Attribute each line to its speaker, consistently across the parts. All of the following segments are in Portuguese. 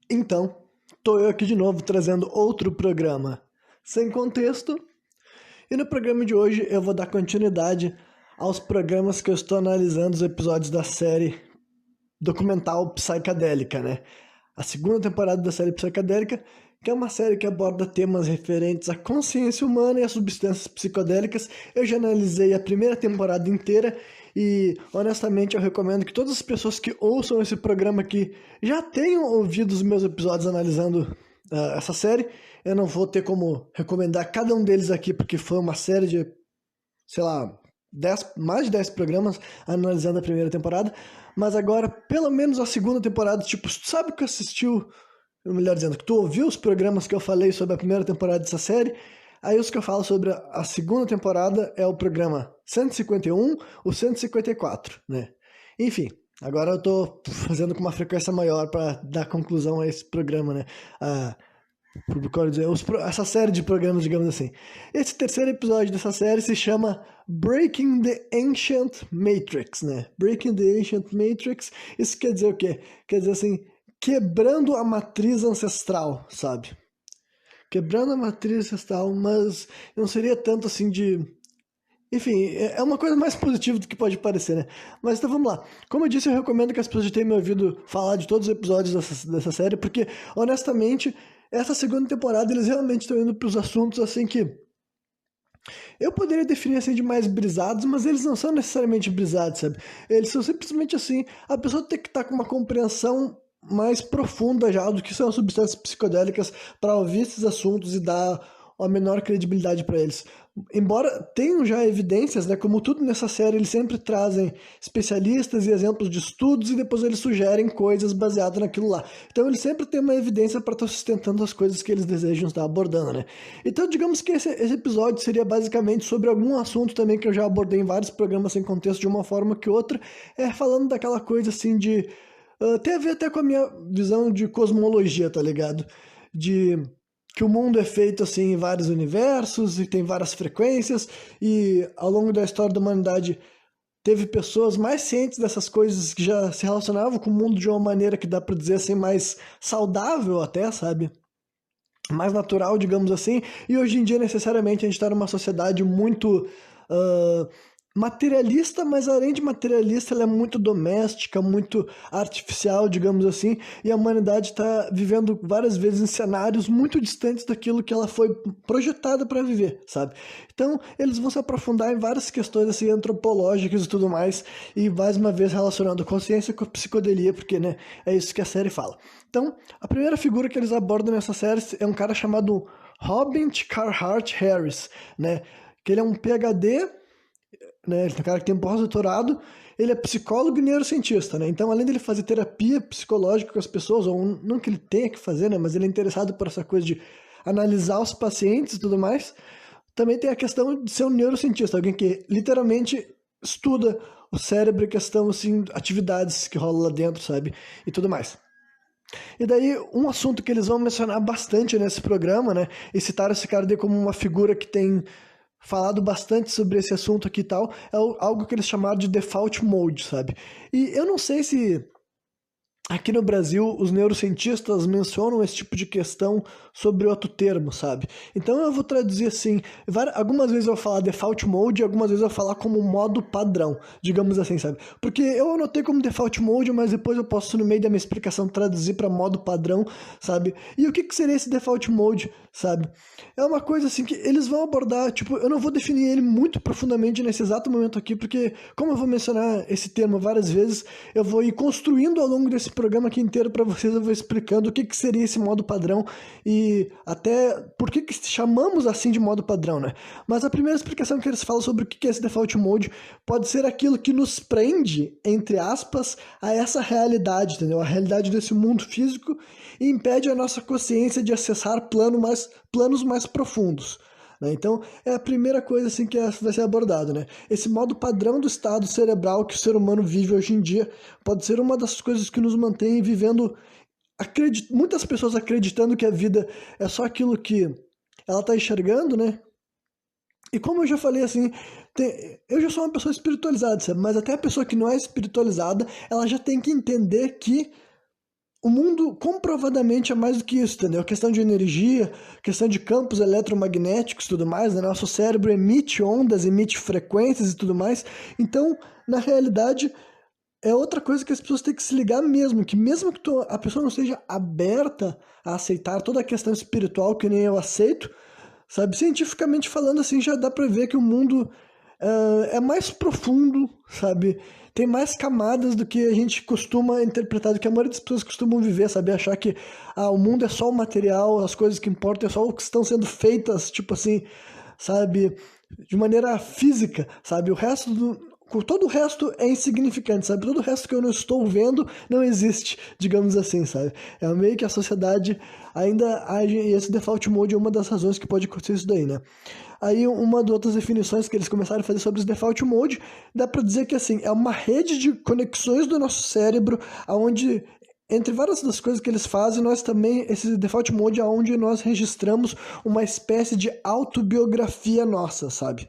Speaker 1: Então, tô eu aqui de novo trazendo outro programa sem contexto. E no programa de hoje eu vou dar continuidade aos programas que eu estou analisando os episódios da série documental psicadélica, né? A segunda temporada da série psicadélica, que é uma série que aborda temas referentes à consciência humana e às substâncias psicodélicas. Eu já analisei a primeira temporada inteira e, honestamente, eu recomendo que todas as pessoas que ouçam esse programa aqui já tenham ouvido os meus episódios analisando essa série. Eu não vou ter como recomendar cada um deles aqui, porque foi uma série de, sei lá, mais de 10 programas analisando a primeira temporada, mas agora, pelo menos a segunda temporada, tipo, sabe que assistiu, melhor dizendo, que tu ouviu os programas que eu falei sobre a primeira temporada dessa série, aí os que eu falo sobre a segunda temporada é o programa 151, o 154, né? Enfim, agora eu tô fazendo com uma frequência maior para dar conclusão a esse programa, né? Essa série de programas, digamos assim. Esse terceiro episódio dessa série se chama Breaking the Ancient Matrix, né? Breaking the Ancient Matrix, isso quer dizer o quê? Quer dizer assim, quebrando a matriz ancestral, sabe? Quebrando a matriz ancestral, mas não seria tanto assim de... Enfim, é uma coisa mais positiva do que pode parecer, né? Mas então vamos lá. Como eu disse, eu recomendo que as pessoas tenham me ouvido falar de todos os episódios dessa série, porque, honestamente, essa segunda temporada eles realmente estão indo para os assuntos assim que eu poderia definir assim de mais brisados, mas eles não são necessariamente brisados, sabe? Eles são simplesmente assim, a pessoa tem que estar com uma compreensão mais profunda já do que são substâncias psicodélicas para ouvir esses assuntos e dar a menor credibilidade para eles. Embora tenham já evidências, né, como tudo nessa série, eles sempre trazem especialistas e exemplos de estudos e depois eles sugerem coisas baseadas naquilo lá. Então eles sempre têm uma evidência para estar sustentando as coisas que eles desejam estar abordando, né? Então digamos que esse episódio seria basicamente sobre algum assunto também que eu já abordei em vários programas sem contexto de uma forma que outra, falando daquela coisa assim de... tem a ver até com a minha visão de cosmologia, tá ligado? De que o mundo é feito assim em vários universos e tem várias frequências e ao longo da história da humanidade teve pessoas mais cientes dessas coisas que já se relacionavam com o mundo de uma maneira que dá para dizer assim mais saudável até, sabe? Mais natural, digamos assim, e hoje em dia necessariamente a gente está numa sociedade muito uh, materialista, mas além de materialista, ela é muito doméstica, muito artificial, digamos assim, e a humanidade está vivendo várias vezes em cenários muito distantes daquilo que ela foi projetada para viver, sabe? Então, eles vão se aprofundar em várias questões assim, antropológicas e tudo mais, e mais uma vez relacionando consciência com psicodelia, porque né, é isso que a série fala. Então, a primeira figura que eles abordam nessa série é um cara chamado Robin Carhart Harris, né? Que ele é um PhD, né? Ele é um cara que tem um pós-doutorado, ele é psicólogo e neurocientista, né? Então, além dele fazer terapia psicológica com as pessoas, ou não que ele tenha que fazer, né? Mas ele é interessado por essa coisa de analisar os pacientes e tudo mais. Também tem a questão de ser um neurocientista, alguém que literalmente estuda o cérebro e questão, assim, atividades que rolam lá dentro, sabe? E tudo mais. E daí, um assunto que eles vão mencionar bastante nesse programa, né? E citar esse cara como uma figura que tem falado bastante sobre esse assunto aqui e tal, é algo que eles chamaram de default mode, sabe? E eu não sei se aqui no Brasil, os neurocientistas mencionam esse tipo de questão sobre outro termo, sabe? Então eu vou traduzir assim, algumas vezes eu vou falar default mode, algumas vezes eu vou falar como modo padrão, digamos assim, sabe? Porque eu anotei como default mode, mas depois eu posso, no meio da minha explicação, traduzir para modo padrão, sabe? E o que seria esse default mode, sabe? É uma coisa assim que eles vão abordar, tipo, eu não vou definir ele muito profundamente nesse exato momento aqui, porque como eu vou mencionar esse termo várias vezes, eu vou ir construindo ao longo desse programa aqui inteiro para vocês, eu vou explicando o que seria esse modo padrão e até por que chamamos assim de modo padrão, né? Mas a primeira explicação que eles falam sobre o que é esse default mode pode ser aquilo que nos prende, entre aspas, a essa realidade, entendeu? A realidade desse mundo físico e impede a nossa consciência de acessar planos mais profundos. Né? Então, é a primeira coisa assim, que vai ser abordado. Né? Esse modo padrão do estado cerebral que o ser humano vive hoje em dia pode ser uma das coisas que nos mantém vivendo, muitas pessoas acreditando que a vida é só aquilo que ela está enxergando, né? E como eu já falei assim, eu já sou uma pessoa espiritualizada, sabe? Mas até a pessoa que não é espiritualizada, ela já tem que entender que o mundo comprovadamente é mais do que isso, entendeu? Questão de energia, questão de campos eletromagnéticos e tudo mais, né? Nosso cérebro emite ondas, emite frequências e tudo mais. Então, na realidade, é outra coisa que as pessoas têm que se ligar mesmo, que mesmo que a pessoa não seja aberta a aceitar toda a questão espiritual, que nem eu aceito, sabe? Cientificamente falando, assim, já dá pra ver que o mundo é mais profundo, sabe? Tem mais camadas do que a gente costuma interpretar, do que a maioria das pessoas costumam viver, sabe? Achar que o mundo é só o material, as coisas que importam é só o que estão sendo feitas, tipo assim, sabe? De maneira física, sabe? Todo o resto é insignificante, sabe? Todo o resto que eu não estou vendo não existe, digamos assim, sabe? É meio que a sociedade ainda age, e esse default mode é uma das razões que pode acontecer isso daí, né? Aí uma das outras definições que eles começaram a fazer sobre os default mode, dá para dizer que assim, é uma rede de conexões do nosso cérebro, onde entre várias das coisas que eles fazem, nós também, esse default mode é onde nós registramos uma espécie de autobiografia nossa, sabe?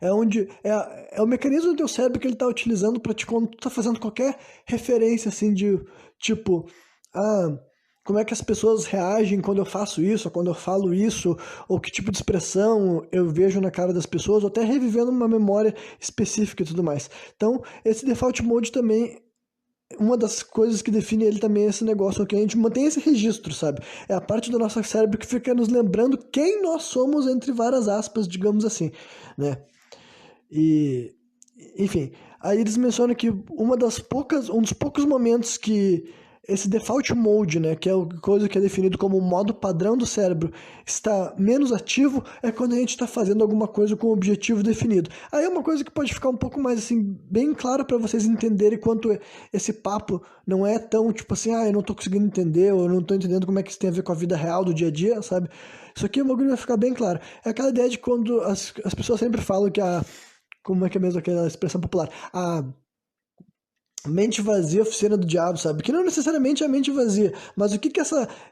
Speaker 1: É onde é o mecanismo do teu cérebro que ele está utilizando para quando tu tá fazendo qualquer referência assim de tipo, ah, como é que as pessoas reagem quando eu faço isso, ou quando eu falo isso, ou que tipo de expressão eu vejo na cara das pessoas, ou até revivendo uma memória específica e tudo mais. Então, esse default mode também, uma das coisas que define ele também é esse negócio, que a gente mantém esse registro, sabe? É a parte do nosso cérebro que fica nos lembrando quem nós somos, entre várias aspas, digamos assim, né? E, enfim, aí eles mencionam que um dos poucos momentos que esse default mode, né, que é a coisa que é definido como o modo padrão do cérebro, está menos ativo, é quando a gente está fazendo alguma coisa com um objetivo definido. Aí é uma coisa que pode ficar um pouco mais, assim, bem clara para vocês entenderem quanto esse papo não é tão, tipo assim, eu não tô conseguindo entender, ou eu não tô entendendo como é que isso tem a ver com a vida real do dia a dia, sabe? Isso aqui o bagulho vai ficar bem claro. É aquela ideia de quando as pessoas sempre falam que como é que é mesmo aquela expressão popular? A mente vazia, oficina do diabo, sabe? Que não necessariamente é a mente vazia, mas o que que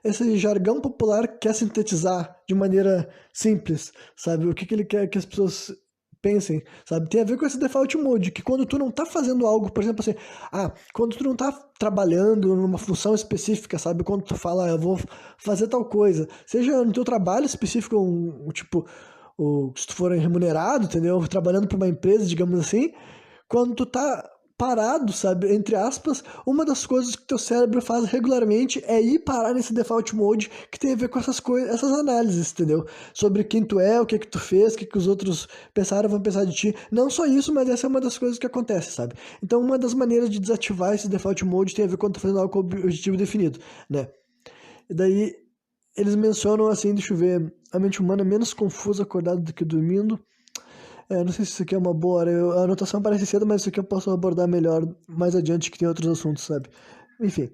Speaker 1: esse jargão popular quer sintetizar de maneira simples, sabe? O que que ele quer que as pessoas pensem, sabe? Tem a ver com esse default mode, que quando tu não tá fazendo algo, por exemplo assim, quando tu não tá trabalhando numa função específica, sabe? Quando tu fala, eu vou fazer tal coisa, seja no teu trabalho específico, tipo, se tu for remunerado, entendeu? Trabalhando para uma empresa, digamos assim, quando tu tá parado, sabe, entre aspas, uma das coisas que teu cérebro faz regularmente é ir parar nesse default mode que tem a ver com essas coisas, essas análises, entendeu? Sobre quem tu é, o que que tu fez, o que que os outros pensaram, vão pensar de ti. Não só isso, mas essa é uma das coisas que acontece, sabe? Então, uma das maneiras de desativar esse default mode tem a ver quando tu tá fazendo algo com objetivo definido, né? E daí, eles mencionam assim, deixa eu ver, a mente humana é menos confusa acordada do que dormindo. Não sei se isso aqui é uma boa hora. A anotação parece cedo, mas isso aqui eu posso abordar melhor mais adiante, que tem outros assuntos, sabe? Enfim.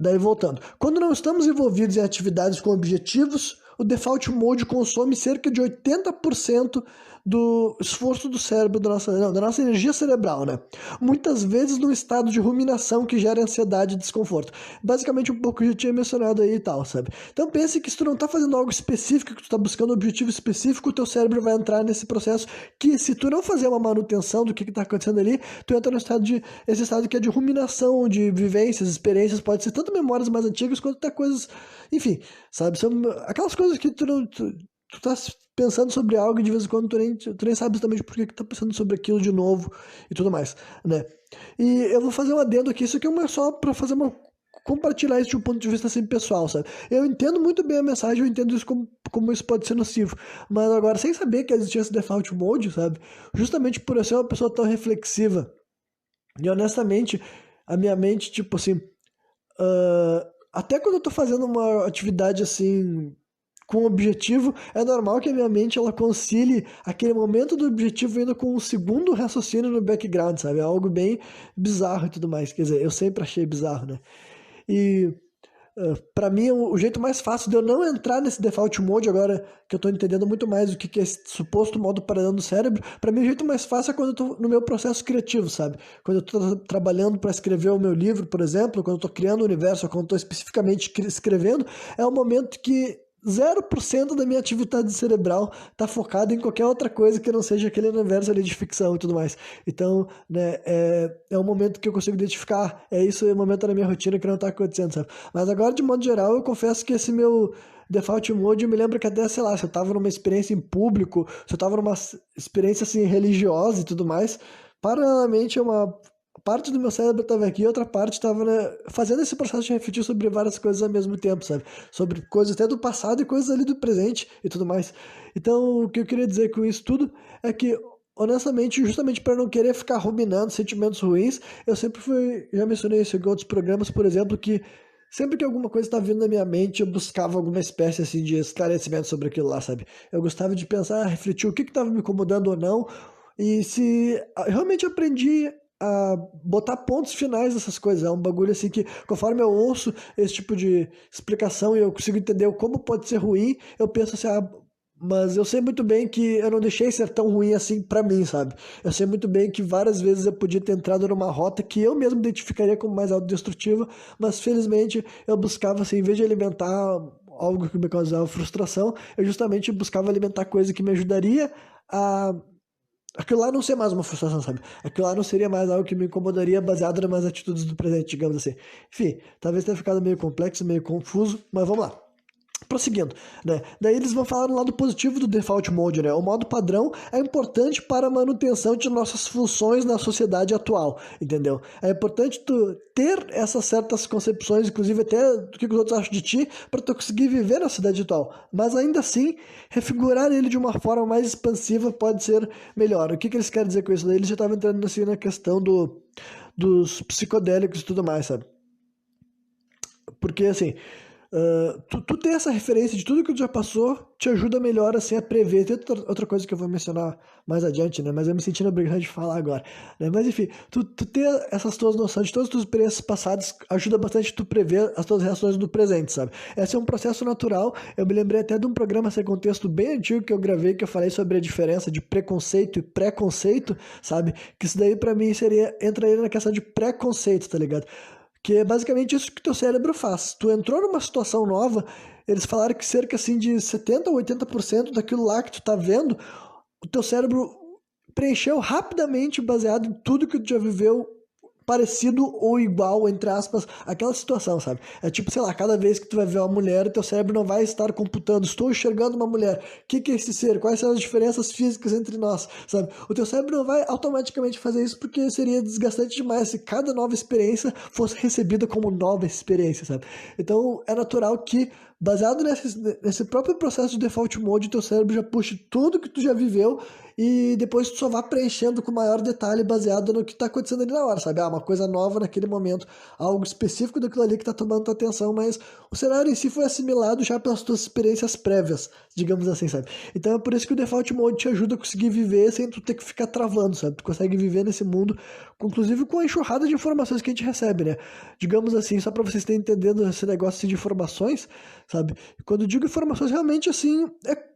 Speaker 1: Daí voltando. Quando não estamos envolvidos em atividades com objetivos, o default mode consome cerca de 80% do esforço do cérebro, da nossa energia cerebral, né? Muitas vezes num estado de ruminação que gera ansiedade e desconforto. Basicamente um pouco que eu já tinha mencionado aí e tal, sabe? Então pense que se tu não tá fazendo algo específico, que tu tá buscando um objetivo específico, o teu cérebro vai entrar nesse processo que se tu não fazer uma manutenção do que tá acontecendo ali, tu entra no esse estado que é de ruminação, de vivências, experiências, pode ser tanto memórias mais antigas quanto até coisas, enfim, sabe? São aquelas coisas que tu tá pensando sobre algo e de vez em quando tu nem sabe exatamente por que tá pensando sobre aquilo de novo e tudo mais, né? E eu vou fazer um adendo aqui, isso aqui é só pra compartilhar isso de um ponto de vista assim pessoal, sabe? Eu entendo muito bem a mensagem, eu entendo isso como isso pode ser nocivo, mas agora, sem saber que existia esse default mode, sabe? Justamente por eu ser uma pessoa tão reflexiva, e honestamente, a minha mente, tipo assim, até quando eu tô fazendo uma atividade assim com objetivo, é normal que a minha mente ela concilie aquele momento do objetivo ainda com um segundo raciocínio no background, sabe? É algo bem bizarro e tudo mais. Quer dizer, eu sempre achei bizarro, né? E pra mim, o jeito mais fácil de eu não entrar nesse default mode, agora que eu tô entendendo muito mais o que é esse suposto modo padrão do cérebro, pra mim o jeito mais fácil é quando eu tô no meu processo criativo, sabe? Quando eu tô trabalhando para escrever o meu livro, por exemplo, quando eu tô criando o universo, ou quando eu tô especificamente escrevendo, é o momento que 0% da minha atividade cerebral tá focada em qualquer outra coisa que não seja aquele universo ali de ficção e tudo mais. Então, né, é um momento que eu consigo identificar, isso é um momento da minha rotina que não tá acontecendo, sabe? Mas agora, de modo geral, eu confesso que esse meu default mode me lembra que até, sei lá, se eu tava numa experiência em público, se eu tava numa experiência, assim, religiosa e tudo mais, paralelamente uma parte do meu cérebro estava aqui, outra parte estava, né, fazendo esse processo de refletir sobre várias coisas ao mesmo tempo, sabe? Sobre coisas até do passado e coisas ali do presente e tudo mais. Então, o que eu queria dizer com isso tudo é que, honestamente, justamente para não querer ficar ruminando sentimentos ruins, eu sempre fui, já mencionei isso em outros programas, por exemplo, que sempre que alguma coisa estava vindo na minha mente, eu buscava alguma espécie assim de esclarecimento sobre aquilo lá, sabe? Eu gostava de pensar, refletir o que estava me incomodando ou não, e se realmente aprendi a botar pontos finais nessas coisas. É um bagulho assim que, conforme eu ouço esse tipo de explicação e eu consigo entender como pode ser ruim, eu penso assim, mas eu sei muito bem que eu não deixei ser tão ruim assim pra mim, sabe? Eu sei muito bem que várias vezes eu podia ter entrado numa rota que eu mesmo identificaria como mais autodestrutiva, mas felizmente eu buscava, assim, em vez de alimentar algo que me causava frustração, eu justamente buscava alimentar coisa que me ajudaria a aquilo lá não ser mais uma frustração, sabe? Aquilo lá não seria mais algo que me incomodaria baseado nas minhas atitudes do presente, digamos assim. Enfim, talvez tenha ficado meio complexo, meio confuso, mas vamos lá. Prosseguindo, né? Daí eles vão falar no lado positivo do default mode, né? O modo padrão é importante para a manutenção de nossas funções na sociedade atual, entendeu? É importante tu ter essas certas concepções, inclusive até do que os outros acham de ti, para tu conseguir viver na cidade atual. Mas ainda assim, refigurar ele de uma forma mais expansiva pode ser melhor. O que eles querem dizer com isso? Daí eles já estavam entrando assim na questão dos psicodélicos e tudo mais, sabe? Porque assim, tu ter essa referência de tudo que tu já passou te ajuda melhor assim a prever. Tem outra coisa que eu vou mencionar mais adiante, né? Mas eu me senti na obrigação de falar agora, né? Mas enfim, tu ter essas tuas noções de todas as tuas experiências passadas ajuda bastante tu prever as tuas reações do presente, sabe? Esse é um processo natural. Eu me lembrei até de um programa sem contexto bem antigo que eu gravei, que eu falei sobre a diferença de preconceito e preconceito, sabe? Que isso daí pra mim entraria na questão de preconceito, tá ligado? Que é basicamente isso que teu cérebro faz. Tu entrou numa situação nova, eles falaram que cerca assim de 70 ou 80% daquilo lá que tu tá vendo, o teu cérebro preencheu rapidamente baseado em tudo que tu já viveu parecido ou igual, entre aspas, aquela situação, sabe? É tipo, sei lá, cada vez que tu vai ver uma mulher, o teu cérebro não vai estar computando, estou enxergando uma mulher, o que é esse ser? Quais são as diferenças físicas entre nós, sabe? O teu cérebro não vai automaticamente fazer isso porque seria desgastante demais se cada nova experiência fosse recebida como nova experiência, sabe? Então, é natural que baseado nesse próprio processo de default mode, teu cérebro já puxe tudo que tu já viveu e depois tu só vai preenchendo com maior detalhe baseado no que tá acontecendo ali na hora, sabe? Uma coisa nova naquele momento, algo específico daquilo ali que tá tomando tua atenção, mas o cenário em si foi assimilado já pelas tuas experiências prévias, digamos assim, sabe? Então é por isso que o default mode te ajuda a conseguir viver sem tu ter que ficar travando, sabe? Tu consegue viver nesse mundo, inclusive com a enxurrada de informações que a gente recebe, né? Digamos assim, só pra vocês terem entendendo esse negócio assim, de informações, sabe? Quando eu digo informações, realmente assim, é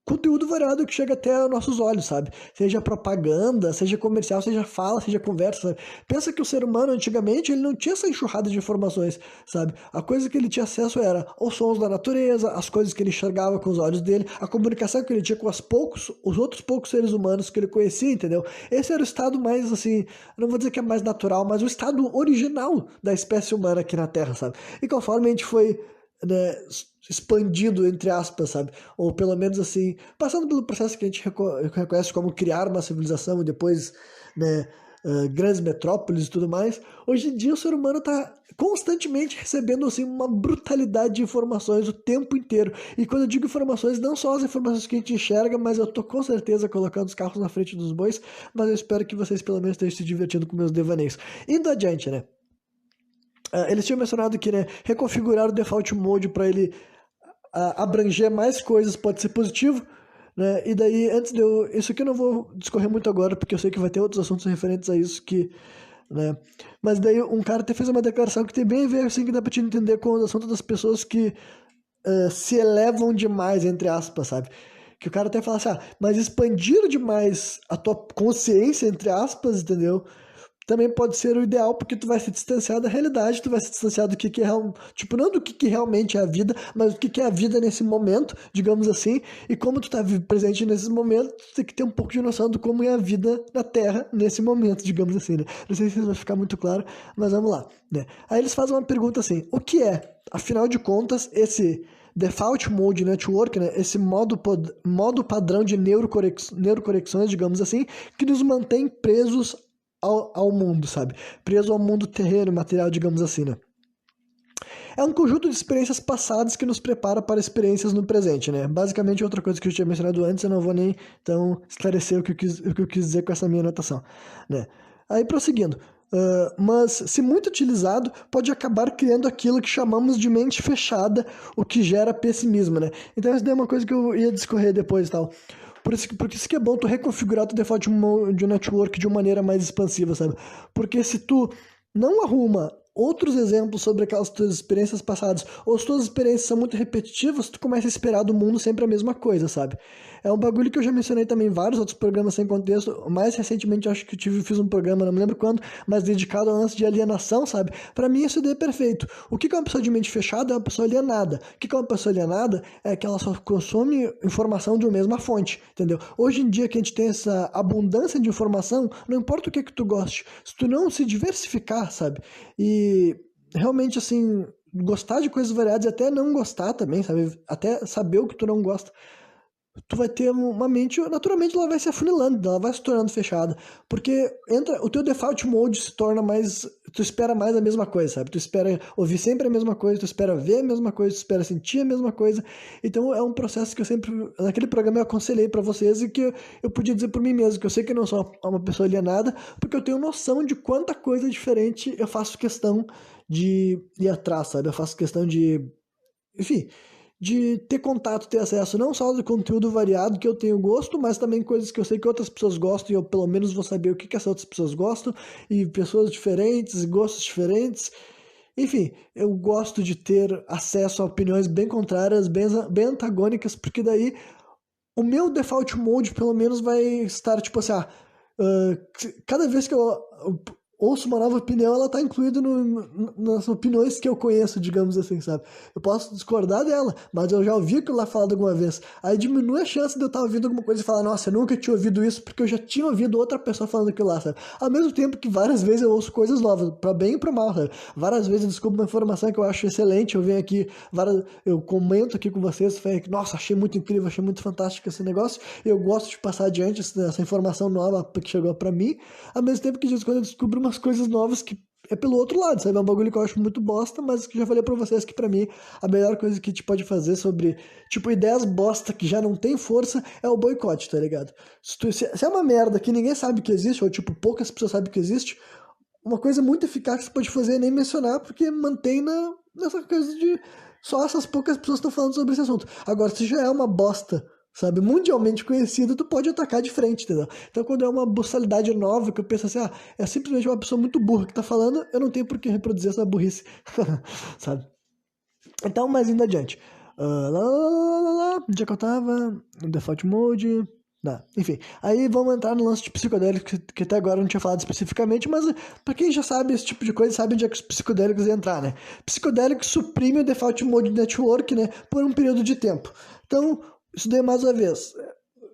Speaker 1: conteúdo variado que chega até aos nossos olhos, sabe? Seja propaganda, seja comercial, seja fala, seja conversa, sabe? Pensa que o ser humano, antigamente, ele não tinha essa enxurrada de informações, sabe? A coisa que ele tinha acesso era os sons da natureza, as coisas que ele enxergava com os olhos dele, a comunicação que ele tinha com os outros poucos seres humanos que ele conhecia, entendeu? Esse era o estado mais, assim, não vou dizer que é mais natural, mas o estado original da espécie humana aqui na Terra, sabe? E conforme a gente foi, né, expandido, entre aspas, sabe? Ou pelo menos assim, passando pelo processo que a gente reconhece como criar uma civilização e depois, né, grandes metrópoles e tudo mais, hoje em dia o ser humano está constantemente recebendo assim uma brutalidade de informações o tempo inteiro. E quando eu digo informações, não só as informações que a gente enxerga, mas eu tô com certeza colocando os carros na frente dos bois, mas eu espero que vocês pelo menos estejam se divertindo com meus devaneios. Indo adiante, né? Eles tinham mencionado que, né, reconfigurar o default mode para ele abranger mais coisas pode ser positivo, né? E daí, antes de eu... Isso aqui eu não vou discorrer muito agora, porque eu sei que vai ter outros assuntos referentes a isso que, né? Mas daí um cara até fez uma declaração que tem bem a ver, assim, que dá pra te entender com o assunto das pessoas que se elevam demais, entre aspas, sabe? Que o cara até fala assim, mas expandir demais a tua consciência, entre aspas, entendeu? também pode ser o ideal, porque tu vai se distanciar da realidade, tu vai se distanciar do que é real, tipo, não do que realmente é a vida, mas do que é a vida nesse momento, digamos assim, e como tu tá presente nesses momentos, tu tem que ter um pouco de noção de como é a vida na Terra nesse momento, digamos assim, né? Não sei se isso vai ficar muito claro, mas vamos lá, né? Aí eles fazem uma pergunta assim, o que é, afinal de contas, esse Default Mode Network, né, esse modo padrão de neuroconexões, digamos assim, que nos mantém presos ao mundo, sabe? Preso ao mundo terreno, material, digamos assim, né? É um conjunto de experiências passadas que nos prepara para experiências no presente, né? Basicamente, outra coisa que eu tinha mencionado antes, eu não vou nem, então, esclarecer o que eu quis dizer com essa minha anotação, né? Aí, prosseguindo. Mas, se muito utilizado, pode acabar criando aquilo que chamamos de mente fechada, o que gera pessimismo, né? Então, essa daí é uma coisa que eu ia discorrer depois e tal. Por isso que é bom tu reconfigurar teu default de network de uma maneira mais expansiva, sabe? Porque se tu não arruma outros exemplos sobre aquelas tuas experiências passadas, ou as tuas experiências são muito repetitivas, tu começa a esperar do mundo sempre a mesma coisa, sabe? É um bagulho que eu já mencionei também em vários outros programas sem contexto. Mais recentemente, acho que fiz um programa, não me lembro quando, mas dedicado ao lance de alienação, sabe? Pra mim, isso daí é perfeito. O que é uma pessoa de mente fechada? É uma pessoa alienada. O que é uma pessoa alienada? É que ela só consome informação de uma mesma fonte, entendeu? Hoje em dia, que a gente tem essa abundância de informação, não importa o que tu goste, se tu não se diversificar, sabe? E realmente, assim, gostar de coisas variadas e até não gostar também, sabe? Até saber o que tu não gosta, tu vai ter uma mente, naturalmente ela vai se afunilando, ela vai se tornando fechada, porque o teu default mode se torna mais, tu espera mais a mesma coisa, sabe? Tu espera ouvir sempre a mesma coisa, tu espera ver a mesma coisa, tu espera sentir a mesma coisa. Então é um processo que eu sempre, naquele programa eu aconselhei para vocês e que eu podia dizer por mim mesmo, que eu sei que eu não sou uma pessoa alienada, porque eu tenho noção de quanta coisa diferente eu faço questão de ir atrás, sabe? Eu faço questão de, enfim, de ter contato, ter acesso não só do conteúdo variado que eu tenho gosto, mas também coisas que eu sei que outras pessoas gostam e eu pelo menos vou saber o que essas outras pessoas gostam, e pessoas diferentes, gostos diferentes. Enfim, eu gosto de ter acesso a opiniões bem contrárias, bem antagônicas, porque daí o meu default mode pelo menos vai estar tipo assim, cada vez que eu ouço uma nova opinião, ela tá incluída nas opiniões que eu conheço, digamos assim, sabe? Eu posso discordar dela, mas eu já ouvi aquilo lá falado alguma vez. Aí diminui a chance de eu estar ouvindo alguma coisa e falar, nossa, eu nunca tinha ouvido isso, porque eu já tinha ouvido outra pessoa falando aquilo lá, sabe? Ao mesmo tempo que várias vezes eu ouço coisas novas, pra bem e pra mal, sabe? Várias vezes eu descubro uma informação que eu acho excelente, eu venho aqui, eu comento aqui com vocês, falei, nossa, achei muito incrível, achei muito fantástico esse negócio, eu gosto de passar adiante essa informação nova que chegou pra mim, ao mesmo tempo que de vez em quando eu descubro umas coisas novas que é pelo outro lado, sabe? É um bagulho que eu acho muito bosta, mas que já falei pra vocês que pra mim a melhor coisa que a gente pode fazer sobre, tipo, ideias bosta que já não tem força é o boicote, tá ligado? Se é uma merda que ninguém sabe que existe, ou tipo, poucas pessoas sabem que existe, uma coisa muito eficaz que você pode fazer é nem mencionar, porque mantém nessa coisa de só essas poucas pessoas estão falando sobre esse assunto. Agora, se já é uma bosta, sabe, mundialmente conhecido, tu pode atacar de frente, entendeu? Então, quando é uma boçalidade nova, que eu penso assim, é simplesmente uma pessoa muito burra que tá falando, eu não tenho por que reproduzir essa burrice, sabe? Então, mas indo adiante. Onde é que eu tava? No Default Mode. Tá, enfim. Aí vamos entrar no lance de psicodélicos, que até agora eu não tinha falado especificamente, mas pra quem já sabe esse tipo de coisa, sabe onde é que os psicodélicos iam entrar, né? Psicodélicos suprime o Default Mode Network, né? Por um período de tempo. Então, isso daí mais uma vez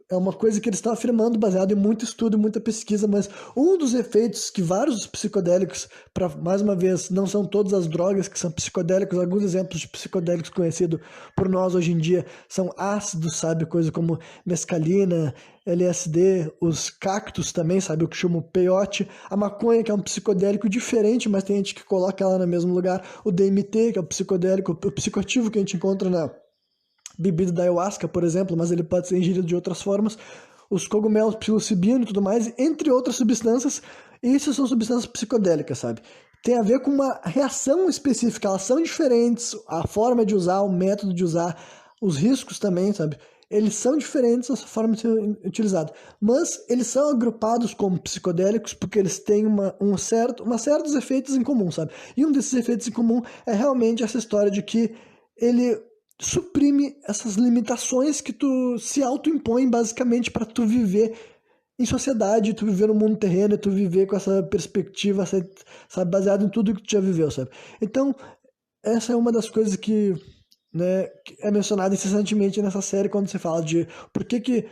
Speaker 1: é uma coisa que eles estão afirmando baseado em muito estudo e muita pesquisa, mas um dos efeitos que vários psicodélicos, mais uma vez, não são todas as drogas que são psicodélicos, alguns exemplos de psicodélicos conhecidos por nós hoje em dia são ácidos, sabe, coisa como mescalina, LSD, os cactos também, sabe, o que chama peyote, a maconha, que é um psicodélico diferente, mas tem gente que coloca ela no mesmo lugar, o DMT, que é o psicodélico, o psicoativo que a gente encontra na bebida da ayahuasca, por exemplo, mas ele pode ser ingerido de outras formas, os cogumelos, psilocibina e tudo mais, entre outras substâncias, e isso são substâncias psicodélicas, sabe? Tem a ver com uma reação específica, elas são diferentes, a forma de usar, o método de usar, os riscos também, sabe? Eles são diferentes essa forma de ser utilizado, mas eles são agrupados como psicodélicos porque eles têm certos efeitos em comum, sabe? E um desses efeitos em comum é realmente essa história de que ele suprime essas limitações que tu se autoimpõe basicamente para tu viver em sociedade, tu viver no mundo terreno, e tu viver com essa perspectiva, sabe, baseado em tudo que tu já viveu, sabe? Então, essa é uma das coisas que, né, que é mencionada incessantemente nessa série quando se fala de por que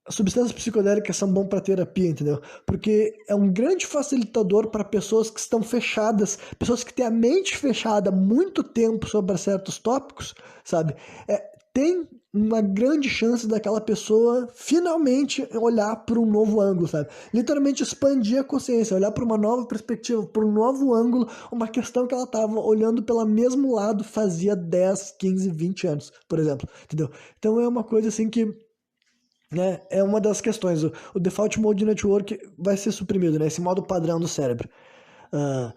Speaker 1: substâncias psicodélicas são bom para terapia, entendeu? Porque é um grande facilitador para pessoas que estão fechadas, pessoas que têm a mente fechada há muito tempo sobre certos tópicos, sabe? Tem uma grande chance daquela pessoa finalmente olhar por um novo ângulo, sabe? Literalmente expandir a consciência, olhar por uma nova perspectiva, por um novo ângulo, uma questão que ela estava olhando pelo mesmo lado fazia 10, 15, 20 anos, por exemplo, entendeu? Então é uma coisa assim que, né, é uma das questões. O Default Mode Network vai ser suprimido, né? Esse modo padrão do cérebro. Ah,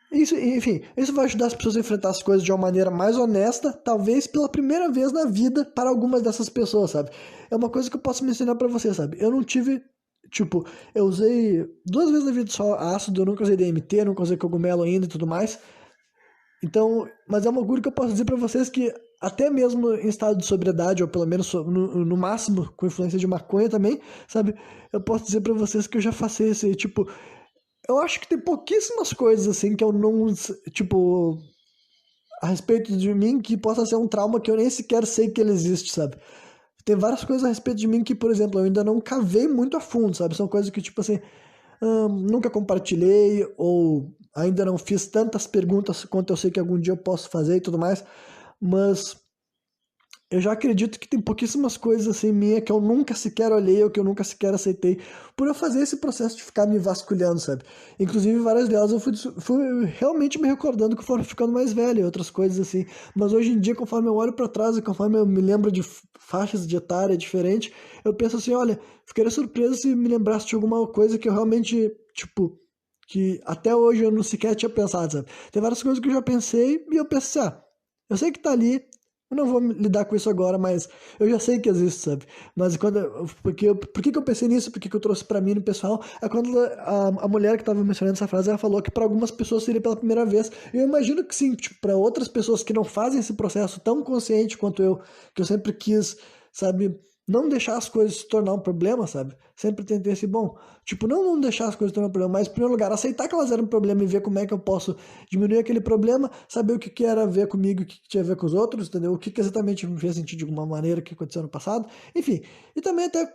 Speaker 1: isso, enfim, isso vai ajudar as pessoas a enfrentar as coisas de uma maneira mais honesta, talvez pela primeira vez na vida para algumas dessas pessoas, sabe? É uma coisa que eu posso mencionar para você, sabe? Eu não tive, tipo, eu usei 2 vezes na vida só ácido, eu nunca usei DMT, nunca usei cogumelo ainda e tudo mais. Então, mas é uma coisa que eu posso dizer para vocês que até mesmo em estado de sobriedade, ou pelo menos no máximo com influência de maconha também, sabe? Eu posso dizer para vocês que eu já passei esse, tipo, eu acho que tem pouquíssimas coisas assim que eu não, tipo, a respeito de mim que possa ser um trauma que eu nem sequer sei que ele existe, sabe? Tem várias coisas a respeito de mim que, por exemplo, eu ainda não cavei muito a fundo, sabe? São coisas que, tipo assim, nunca compartilhei ou ainda não fiz tantas perguntas quanto eu sei que algum dia eu posso fazer e tudo mais, mas eu já acredito que tem pouquíssimas coisas assim minha que eu nunca sequer olhei ou que eu nunca sequer aceitei por eu fazer esse processo de ficar me vasculhando, sabe? Inclusive, várias delas eu fui realmente me recordando conforme ficando mais velho e outras coisas assim. Mas hoje em dia, conforme eu olho para trás e conforme eu me lembro de faixas de etária diferentes, eu penso assim, olha, ficaria surpreso se me lembrasse de alguma coisa que eu realmente, tipo, que até hoje eu não sequer tinha pensado, sabe? Tem várias coisas que eu já pensei e eu pensei, eu sei que tá ali, eu não vou lidar com isso agora, mas eu já sei que existe, sabe? Mas por que que eu pensei nisso? Por que que eu trouxe pra mim no pessoal? É quando a mulher que tava mencionando essa frase, ela falou que pra algumas pessoas seria pela primeira vez. Eu imagino que sim, tipo, pra outras pessoas que não fazem esse processo tão consciente quanto eu, que eu sempre quis, sabe? Não deixar as coisas se tornar um problema, sabe? Sempre tentei esse bom. Tipo, não deixar as coisas se tornar um problema, mas em primeiro lugar, aceitar que elas eram um problema e ver como é que eu posso diminuir aquele problema, saber o que que era a ver comigo, o que que tinha a ver com os outros, entendeu? O que que exatamente me fez sentir de alguma maneira que aconteceu no passado, enfim. E também até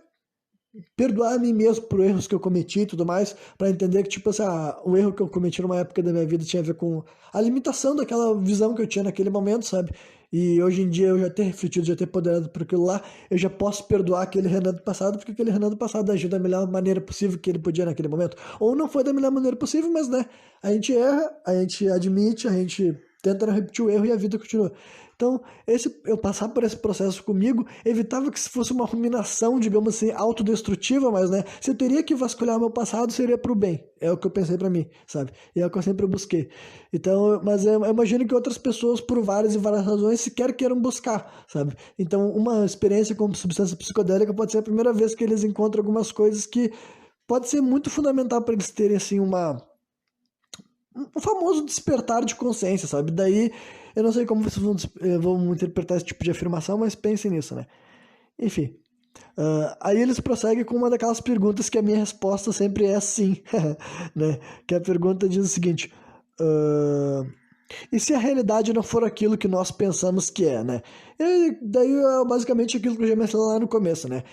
Speaker 1: perdoar a mim mesmo por erros que eu cometi e tudo mais, para entender que, tipo assim, o erro que eu cometi numa época da minha vida tinha a ver com a limitação daquela visão que eu tinha naquele momento, sabe? E hoje em dia eu já ter refletido, já ter ponderado por aquilo lá, eu já posso perdoar aquele Renan do passado, porque aquele Renan do passado agiu da melhor maneira possível que ele podia naquele momento. Ou não foi da melhor maneira possível, mas, né, a gente erra, a gente admite, a gente tenta não repetir o erro e a vida continua. Então, eu passar por esse processo comigo evitava que se fosse uma ruminação, digamos assim, autodestrutiva, mas, né, se eu teria que vasculhar meu passado, seria pro bem. É o que eu pensei pra mim, sabe? E é o que eu sempre busquei. Então, mas eu imagino que outras pessoas, por várias e várias razões, sequer queiram buscar, sabe? Então, uma experiência com substância psicodélica pode ser a primeira vez que eles encontram algumas coisas que pode ser muito fundamental para eles terem, assim, um famoso despertar de consciência, sabe? Daí, eu não sei como vocês vão interpretar esse tipo de afirmação, mas pensem nisso, né? Enfim. Aí eles prosseguem com uma daquelas perguntas que a minha resposta sempre é sim, né? Que a pergunta diz o seguinte: ah, e se a realidade não for aquilo que nós pensamos que é, né? E daí é basicamente aquilo que eu já mencionei lá no começo, né?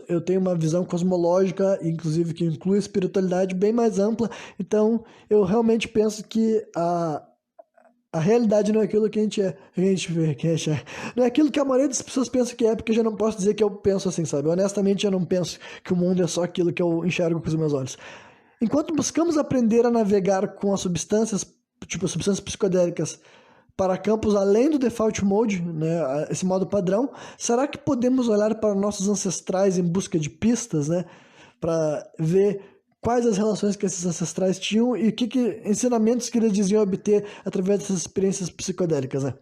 Speaker 1: Eu tenho uma visão cosmológica, inclusive que inclui a espiritualidade bem mais ampla, então eu realmente penso que a realidade não é aquilo que a gente é, a gente vê, que a gente é. Não é aquilo que a maioria das pessoas pensa que é, porque eu já não posso dizer que eu penso assim, sabe? Honestamente, eu não penso que o mundo é só aquilo que eu enxergo com os meus olhos. Enquanto buscamos aprender a navegar com as substâncias, tipo substâncias psicodélicas, para campos além do default mode, né, esse modo padrão, será que podemos olhar para nossos ancestrais em busca de pistas, né, para ver quais as relações que esses ancestrais tinham e que ensinamentos que eles diziam obter através dessas experiências psicodélicas, né?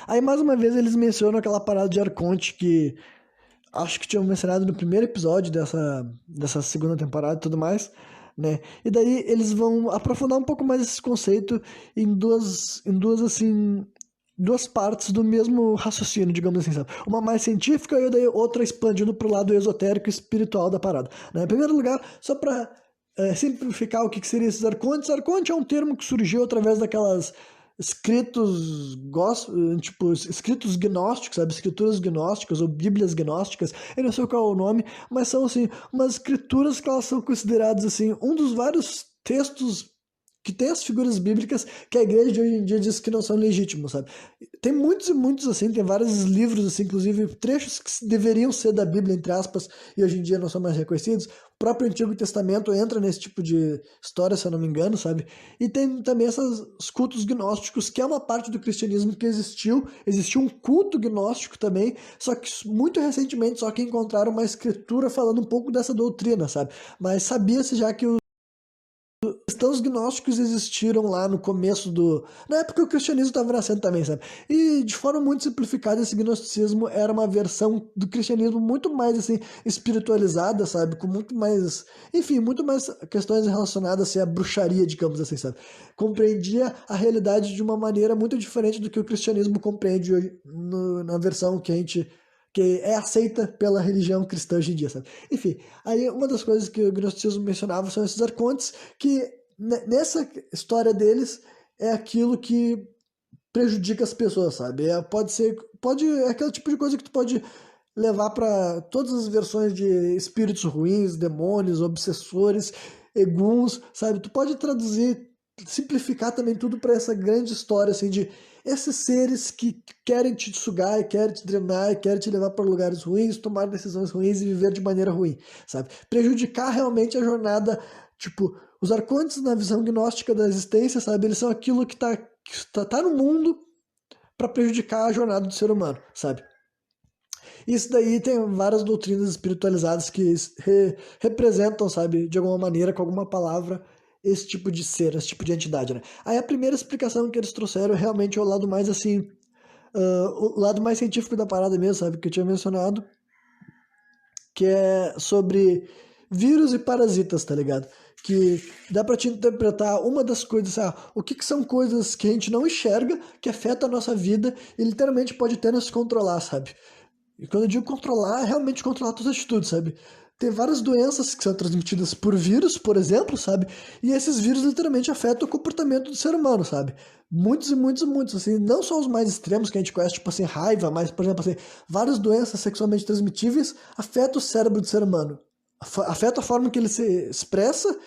Speaker 1: Aí mais uma vez eles mencionam aquela parada de Arconte que acho que tinham mencionado no primeiro episódio dessa segunda temporada e tudo mais, né? E daí eles vão aprofundar um pouco mais esse conceito em duas assim, duas partes do mesmo raciocínio, digamos assim, sabe? Uma mais científica e daí outra expandindo pro lado esotérico e espiritual da parada, né? Em primeiro lugar, só para simplificar o que seria esses arcontes, arconte é um termo que surgiu através daquelas escritos gnósticos, sabe? Escrituras gnósticas ou bíblias gnósticas, eu não sei qual é o nome, mas são, assim, umas escrituras que elas são consideradas, assim, um dos vários textos que tem as figuras bíblicas que a igreja de hoje em dia diz que não são legítimos, sabe? Tem muitos e muitos, assim, tem vários livros, assim, inclusive trechos que deveriam ser da Bíblia, entre aspas, e hoje em dia não são mais reconhecidos. O próprio Antigo Testamento entra nesse tipo de história, se eu não me engano, sabe? E tem também esses cultos gnósticos, que é uma parte do cristianismo que existiu um culto gnóstico também, só que muito recentemente só que encontraram uma escritura falando um pouco dessa doutrina, sabe? Mas sabia-se já que cristãos gnósticos existiram lá no começo na época que o cristianismo estava nascendo também, sabe? E de forma muito simplificada, esse gnosticismo era uma versão do cristianismo muito mais, assim, espiritualizada, sabe? Com muito mais, enfim, muito mais questões relacionadas, assim, à bruxaria, digamos assim, sabe? Compreendia a realidade de uma maneira muito diferente do que o cristianismo compreende hoje, na versão que é aceita pela religião cristã hoje em dia, sabe? Enfim, aí uma das coisas que o gnosticismo mencionava são esses arcontes, que nessa história deles é aquilo que prejudica as pessoas, sabe? É aquele tipo de coisa que tu pode levar para todas as versões de espíritos ruins, demônios, obsessores, eguns, sabe? Tu pode traduzir, simplificar também tudo para essa grande história, assim, de esses seres que querem te sugar, e querem te drenar, e querem te levar para lugares ruins, tomar decisões ruins e viver de maneira ruim, sabe? Prejudicar realmente a jornada, tipo, os arcontes na visão gnóstica da existência, sabe? Eles são aquilo que tá no mundo para prejudicar a jornada do ser humano, sabe? Isso daí tem várias doutrinas espiritualizadas que representam, sabe, de alguma maneira, com alguma palavra, esse tipo de ser, esse tipo de entidade, né? Aí a primeira explicação que eles trouxeram realmente é o lado mais, assim, o lado mais científico da parada mesmo, sabe, que eu tinha mencionado, que é sobre vírus e parasitas, tá ligado? Que dá pra te interpretar uma das coisas, o que são coisas que a gente não enxerga, que afetam a nossa vida e literalmente pode até nos controlar, sabe? E quando eu digo controlar, é realmente controlar suas atitudes, sabe? Tem várias doenças que são transmitidas por vírus, por exemplo, sabe? E esses vírus literalmente afetam o comportamento do ser humano, sabe? Muitos e muitos e muitos, assim, não só os mais extremos que a gente conhece, tipo assim, raiva, mas, por exemplo, assim, várias doenças sexualmente transmitíveis afetam o cérebro do ser humano. Afeta a forma que ele se expressa.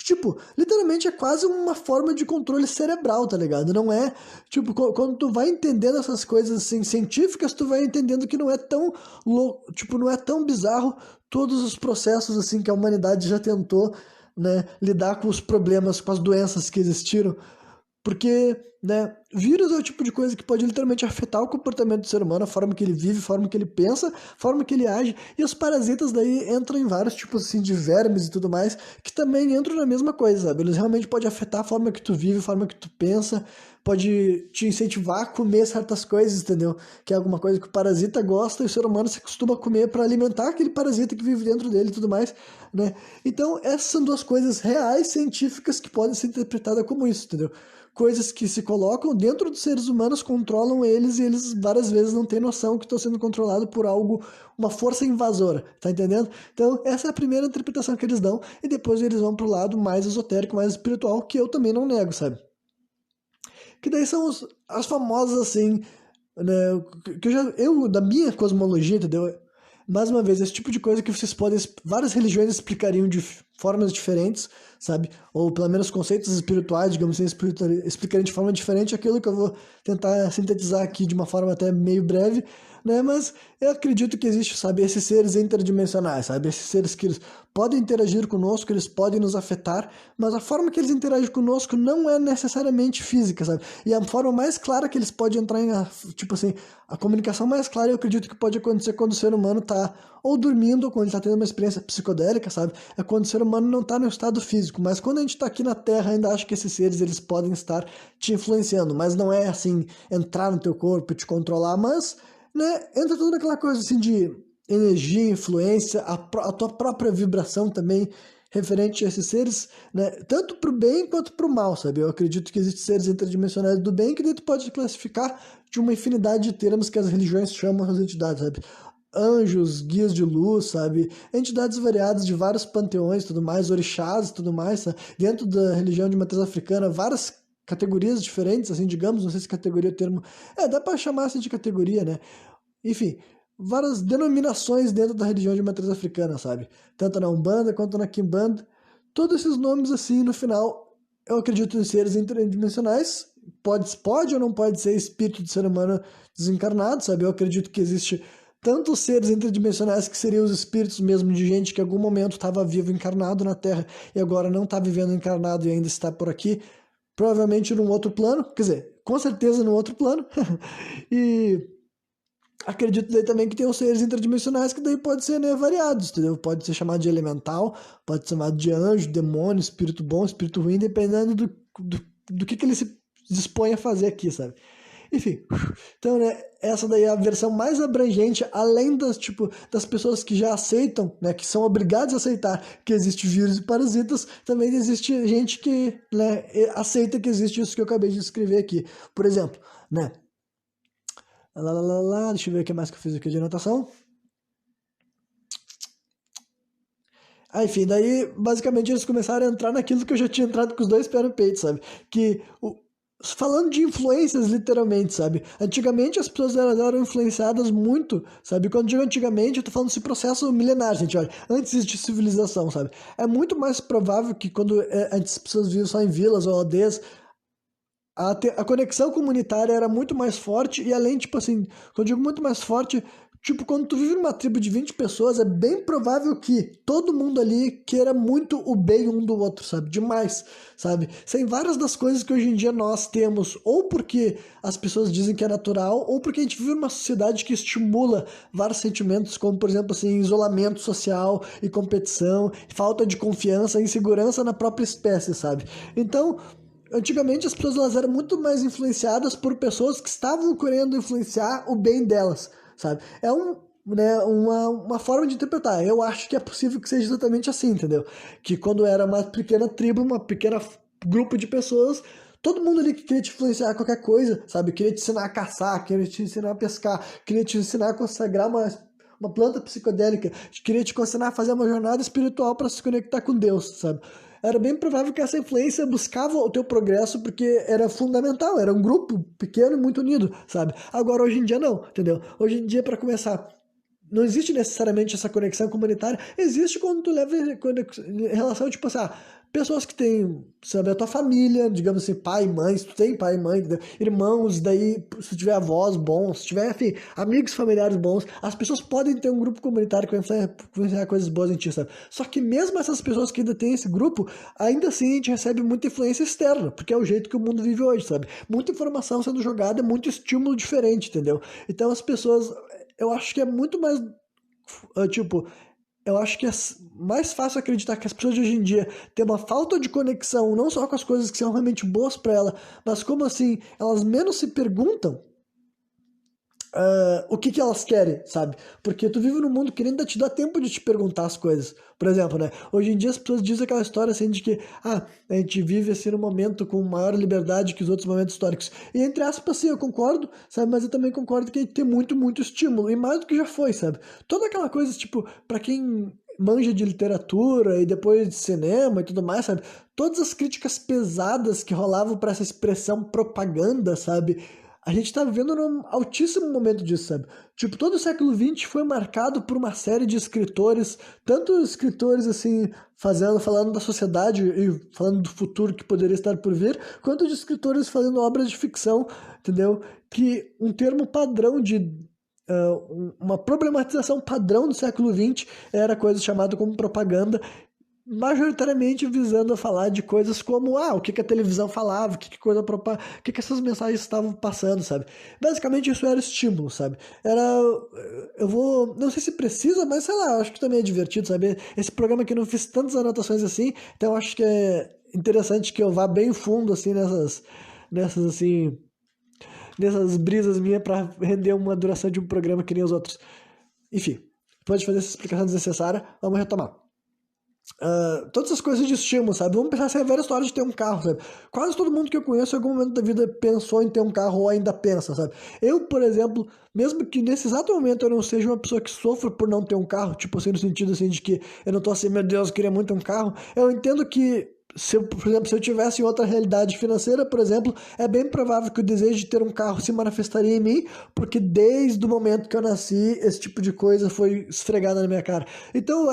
Speaker 1: Tipo, literalmente é quase uma forma de controle cerebral, tá ligado? Não é, tipo, quando tu vai entendendo essas coisas assim, científicas, tu vai entendendo que não é tão louco, tipo, não é tão bizarro todos os processos assim que a humanidade já tentou, né, lidar com os problemas, com as doenças que existiram. Porque, né, vírus é o tipo de coisa que pode literalmente afetar o comportamento do ser humano, a forma que ele vive, a forma que ele pensa, a forma que ele age. E os parasitas daí entram em vários tipos assim de vermes e tudo mais, que também entram na mesma coisa, sabe? Eles realmente podem afetar a forma que tu vive, a forma que tu pensa, pode te incentivar a comer certas coisas, entendeu? Que é alguma coisa que o parasita gosta e o ser humano se acostuma a comer para alimentar aquele parasita que vive dentro dele e tudo mais, né? Então, essas são duas coisas reais, científicas, que podem ser interpretadas como isso, entendeu? Coisas que se colocam dentro dos seres humanos, controlam eles e eles várias vezes não têm noção que estão sendo controlados por algo, uma força invasora, tá entendendo? Então, essa é a primeira interpretação que eles dão e depois eles vão pro lado mais esotérico, mais espiritual, que eu também não nego, sabe? Que daí são as famosas, assim, né, que da minha cosmologia, entendeu? Mais uma vez, esse tipo de coisa que vocês podem, várias religiões explicariam de formas diferentes, sabe? Ou pelo menos conceitos espirituais, digamos assim, explicariam de forma diferente aquilo que eu vou tentar sintetizar aqui de uma forma até meio breve, né? Mas eu acredito que existe, sabe, esses seres interdimensionais, sabe? Esses seres que eles podem interagir conosco, eles podem nos afetar, mas a forma que eles interagem conosco não é necessariamente física, sabe? E a forma mais clara que eles podem entrar em, tipo assim, a comunicação mais clara eu acredito que pode acontecer quando o ser humano tá ou dormindo, ou quando ele tá tendo uma experiência psicodélica, sabe? É quando o ser humano não tá no estado físico, mas quando a gente tá aqui na Terra, ainda acho que esses seres, eles podem estar te influenciando, mas não é assim, entrar no teu corpo e te controlar, mas, né, entra tudo naquela coisa assim de energia, influência, a tua própria vibração também referente a esses seres, né, tanto para o bem quanto para o mal, sabe? Eu acredito que existem seres interdimensionais do bem que daí tu pode classificar de uma infinidade de termos que as religiões chamam as entidades, sabe? Anjos, guias de luz, sabe? Entidades variadas de vários panteões, tudo mais, orixás, tudo mais, sabe? Dentro da religião de matriz africana, várias categorias diferentes, assim, digamos, não sei se categoria é o termo, dá para chamar assim de categoria, né? Enfim, várias denominações dentro da religião de matriz africana, sabe? Tanto na Umbanda quanto na Quimbanda. Todos esses nomes, assim, no final, eu acredito em seres interdimensionais. Pode ou não pode ser espírito de ser humano desencarnado, sabe? Eu acredito que existe tantos seres interdimensionais que seriam os espíritos mesmo de gente que em algum momento estava vivo encarnado na Terra e agora não está vivendo encarnado e ainda está por aqui, provavelmente num outro plano, quer dizer, com certeza num outro plano. E acredito daí também que tem os seres interdimensionais que daí pode ser, né, variados, entendeu? Pode ser chamado de elemental, pode ser chamado de anjo, demônio, espírito bom, espírito ruim, dependendo do que ele se dispõe a fazer aqui, sabe? Enfim, então, né, essa daí é a versão mais abrangente, além das, tipo, das pessoas que já aceitam, né, que são obrigadas a aceitar que existe vírus e parasitas, também existe gente que, né, aceita que existe isso que eu acabei de descrever aqui. Por exemplo, né, deixa eu ver o que mais que eu fiz aqui de anotação. Enfim, daí basicamente eles começaram a entrar naquilo que eu já tinha entrado com os dois pés no peito, sabe? Que falando de influências, literalmente, sabe? Antigamente as pessoas eram influenciadas muito, sabe? Quando eu digo antigamente, eu tô falando desse processo milenar, gente, olha, antes de civilização, sabe? É muito mais provável que quando antes as pessoas viviam só em vilas ou aldeias, a conexão comunitária era muito mais forte e além, tipo assim, quando eu digo muito mais forte, tipo, quando tu vive numa tribo de 20 pessoas, é bem provável que todo mundo ali queira muito o bem um do outro, sabe? Demais, sabe? Sem várias das coisas que hoje em dia nós temos, ou porque as pessoas dizem que é natural, ou porque a gente vive numa sociedade que estimula vários sentimentos, como, por exemplo, assim, isolamento social e competição, falta de confiança, insegurança na própria espécie, sabe? Então, antigamente as pessoas elas eram muito mais influenciadas por pessoas que estavam querendo influenciar o bem delas, sabe? Né, uma forma de interpretar. Eu acho que é possível que seja exatamente assim, entendeu? Que quando era uma pequena tribo, uma pequena grupo de pessoas, todo mundo ali que queria te influenciar qualquer coisa, sabe? Queria te ensinar a caçar, queria te ensinar a pescar, queria te ensinar a consagrar uma planta psicodélica, queria te ensinar a fazer uma jornada espiritual para se conectar com Deus, sabe? Era bem provável que essa influência buscava o teu progresso porque era fundamental, era um grupo pequeno e muito unido, sabe? Agora, hoje em dia, não, entendeu? Hoje em dia, para começar, não existe necessariamente essa conexão comunitária, existe quando tu leva em relação, tipo assim, pessoas que têm, sabe, a tua família, digamos assim, pai e mãe, se tu tem pai e mãe, entendeu? Irmãos, daí, se tu tiver avós bons, se tiver, enfim, amigos familiares bons, as pessoas podem ter um grupo comunitário que vai influenciar coisas boas em ti, sabe? Só que mesmo essas pessoas que ainda têm esse grupo, ainda assim a gente recebe muita influência externa, porque é o jeito que o mundo vive hoje, sabe? Muita informação sendo jogada, muito estímulo diferente, entendeu? Então as pessoas, eu acho que é muito mais, tipo, eu acho que é mais fácil acreditar que as pessoas de hoje em dia têm uma falta de conexão, não só com as coisas que são realmente boas para ela, mas como assim, elas menos se perguntam o que elas querem, sabe? Porque tu vive num mundo que nem te dá tempo de te perguntar as coisas. Por exemplo, né? Hoje em dia as pessoas dizem aquela história assim de que a gente vive assim num momento com maior liberdade que os outros momentos históricos. E entre aspas, sim, eu concordo, sabe? Mas eu também concordo que a gente tem muito, muito estímulo. E mais do que já foi, sabe? Toda aquela coisa, tipo, pra quem manja de literatura e depois de cinema e tudo mais, sabe? Todas as críticas pesadas que rolavam para essa expressão propaganda, sabe? A gente tá vivendo num altíssimo momento disso, sabe? Tipo, todo o século XX foi marcado por uma série de escritores, tanto escritores, assim, falando da sociedade e falando do futuro que poderia estar por vir, quanto de escritores fazendo obras de ficção, entendeu? Que um termo padrão uma problematização padrão do século XX era coisa chamada como propaganda, majoritariamente visando a falar de coisas como o que a televisão falava, o que essas mensagens estavam passando, sabe? Basicamente isso era estímulo, sabe? Era, eu vou, não sei se precisa, mas sei lá, acho que também é divertido, sabe? Esse programa aqui eu não fiz tantas anotações assim, então acho que é interessante que eu vá bem fundo assim nessas assim, nessas brisas minhas para render uma duração de um programa que nem os outros. Enfim, depois de fazer essa explicação desnecessária, vamos retomar. todas as coisas de estímulo, sabe? Vamos pensar assim, a velha história de ter um carro, sabe? Quase todo mundo que eu conheço em algum momento da vida pensou em ter um carro ou ainda pensa, sabe? Eu, por exemplo, mesmo que nesse exato momento eu não seja uma pessoa que sofra por não ter um carro, tipo assim, no sentido assim de que eu não tô assim, meu Deus, eu queria muito um carro, eu entendo que se eu, por exemplo, se eu tivesse em outra realidade financeira, por exemplo, é bem provável que o desejo de ter um carro se manifestaria em mim, porque desde o momento que eu nasci, esse tipo de coisa foi esfregada na minha cara. Então,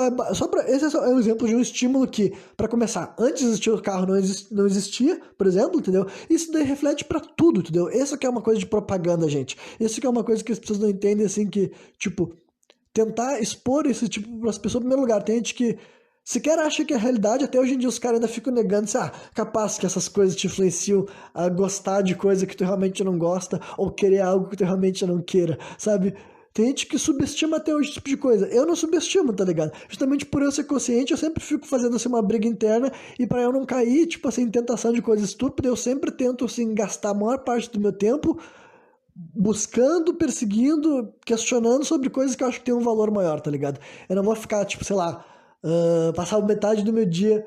Speaker 1: esse é só um exemplo de um estímulo que, para começar, antes de existir o carro não existia, por exemplo, entendeu? Isso daí reflete para tudo, entendeu? Isso que é uma coisa de propaganda, gente. Isso que é uma coisa que as pessoas não entendem, assim, que, tipo, tentar expor esse tipo para as pessoas, em primeiro lugar, tem gente que sequer acha que é realidade, até hoje em dia os caras ainda ficam negando, assim, capaz que essas coisas te influenciam a gostar de coisa que tu realmente não gosta, ou querer algo que tu realmente não queira, sabe? Tem gente que subestima até hoje esse tipo de coisa. Eu não subestimo, tá ligado? Justamente por eu ser consciente, eu sempre fico fazendo assim uma briga interna e para eu não cair, tipo assim, em tentação de coisa estúpida, eu sempre tento assim gastar a maior parte do meu tempo buscando, perseguindo, questionando sobre coisas que eu acho que tem um valor maior, tá ligado? Eu não vou ficar, tipo, sei lá, passar metade do meu dia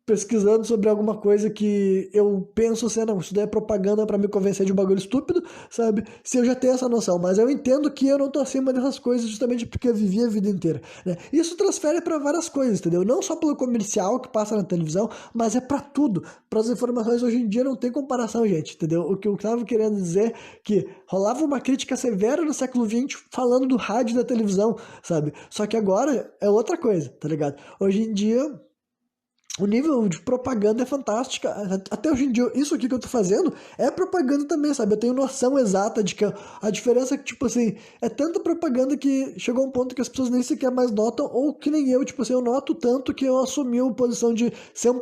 Speaker 1: pesquisando sobre alguma coisa que eu penso assim, não, isso daí é propaganda pra me convencer de um bagulho estúpido, sabe? Se eu já tenho essa noção, mas eu entendo que eu não tô acima dessas coisas justamente porque eu vivi a vida inteira, né? Isso transfere pra várias coisas, entendeu? Não só pelo comercial que passa na televisão, mas é pra tudo. Para as informações hoje em dia não tem comparação, gente, entendeu? O que eu tava querendo dizer é que rolava uma crítica severa no século XX falando do rádio e da televisão, sabe? Só que agora é outra coisa, tá ligado? Hoje em dia o nível de propaganda é fantástica. Até hoje em dia, isso aqui que eu tô fazendo é propaganda também, sabe? Eu tenho noção exata de que a diferença é que, tipo assim, é tanta propaganda que chegou a um ponto que as pessoas nem sequer mais notam, ou que nem eu, tipo assim, eu noto tanto que eu assumi a posição de ser um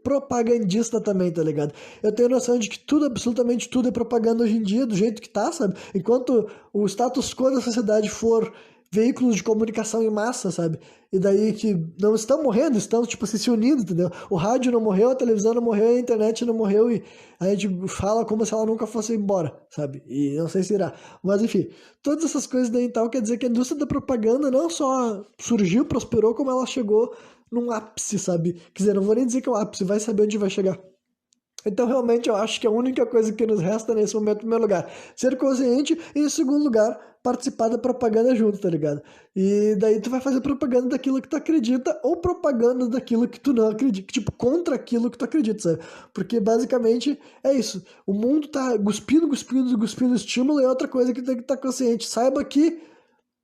Speaker 1: propagandista também, tá ligado? Eu tenho noção de que tudo, absolutamente tudo é propaganda hoje em dia, do jeito que tá, sabe? Enquanto o status quo da sociedade for veículos de comunicação em massa, sabe? E daí que não estão morrendo, estão, tipo, se unindo, entendeu? O rádio não morreu, a televisão não morreu, a internet não morreu e a gente fala como se ela nunca fosse embora, sabe? E não sei se irá. Mas enfim, todas essas coisas daí então quer dizer que a indústria da propaganda não só surgiu, prosperou, como ela chegou num ápice, sabe? Quer dizer, não vou nem dizer que é o ápice, vai saber onde vai chegar. Então, realmente, eu acho que a única coisa que nos resta nesse momento, em primeiro lugar, ser consciente e, em segundo lugar, participar da propaganda junto, tá ligado? E daí tu vai fazer propaganda daquilo que tu acredita ou propaganda daquilo que tu não acredita, tipo, contra aquilo que tu acredita, sabe? Porque, basicamente, é isso. O mundo tá cuspindo, cuspindo, cuspindo estímulo e é outra coisa que tem que estar consciente. Saiba que,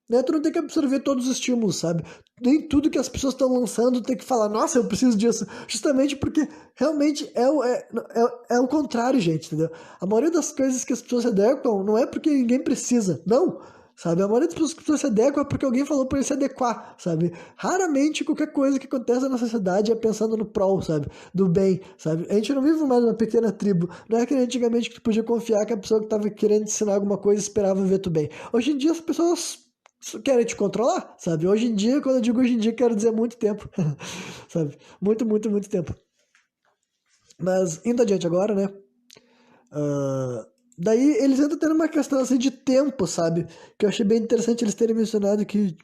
Speaker 1: né, tu não tem que absorver todos os estímulos, sabe? Nem tudo que as pessoas estão lançando tem que falar, nossa, eu preciso disso. Justamente porque realmente é o contrário, gente, entendeu? A maioria das coisas que as pessoas se adequam não é porque ninguém precisa, não. Sabe? A maioria das pessoas se adequam é porque alguém falou para ele se adequar, sabe? Raramente qualquer coisa que acontece na sociedade é pensando no prol, sabe? Do bem, sabe? A gente não vive mais numa pequena tribo. Não é que nem antigamente que tu podia confiar que a pessoa que estava querendo ensinar alguma coisa esperava ver tu bem. Hoje em dia as pessoas querem te controlar, sabe? Hoje em dia, quando eu digo hoje em dia, quero dizer muito tempo, sabe? Muito, muito, muito tempo. Mas, indo adiante agora, né? Daí eles entram tendo uma questão assim de tempo, sabe? Que eu achei bem interessante eles terem mencionado que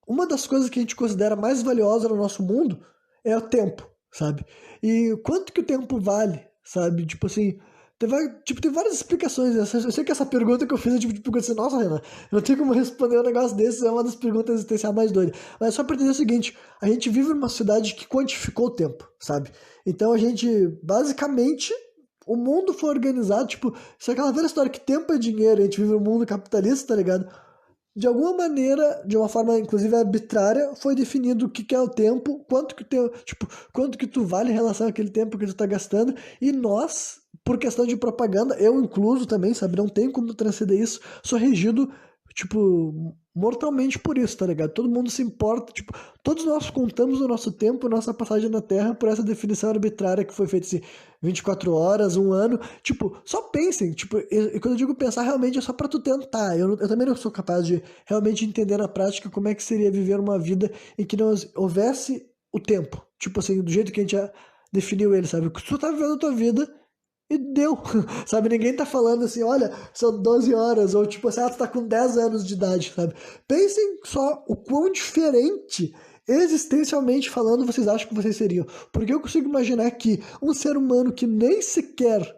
Speaker 1: uma das coisas que a gente considera mais valiosa no nosso mundo é o tempo, sabe? E quanto que o tempo vale, sabe? Tipo assim, tem várias explicações. Eu sei que essa pergunta que eu fiz é tipo de pergunta assim, nossa, Renan, eu não tenho como responder um negócio desse, é uma das perguntas existenciais mais doidas. Mas só pra entender o seguinte, a gente vive numa sociedade que quantificou o tempo, sabe? Então a gente, basicamente, o mundo foi organizado, tipo, se é aquela velha história que tempo é dinheiro, a gente vive num mundo capitalista, tá ligado? De alguma maneira, de uma forma inclusive arbitrária, foi definido o que que é o tempo, quanto que teu, tipo, quanto que tu vale em relação àquele tempo que tu tá gastando, e nós, por questão de propaganda, eu incluso também, sabe, não tem como transcender isso, sou regido, tipo, mortalmente por isso, tá ligado? Todo mundo se importa, tipo, todos nós contamos o nosso tempo, nossa passagem na Terra por essa definição arbitrária que foi feita assim, 24 horas, um ano, tipo, só pensem, tipo, e quando eu digo pensar, realmente é só pra tu tentar, eu também não sou capaz de realmente entender na prática como é que seria viver uma vida em que não houvesse o tempo, tipo assim, do jeito que a gente já definiu ele, sabe? Tu tá vivendo a tua vida e deu, sabe? Ninguém tá falando assim, olha, são 12 horas, ou tipo assim, tu tá com 10 anos de idade, sabe? Pensem só o quão diferente, existencialmente falando, vocês acham que vocês seriam. Porque eu consigo imaginar que um ser humano que nem sequer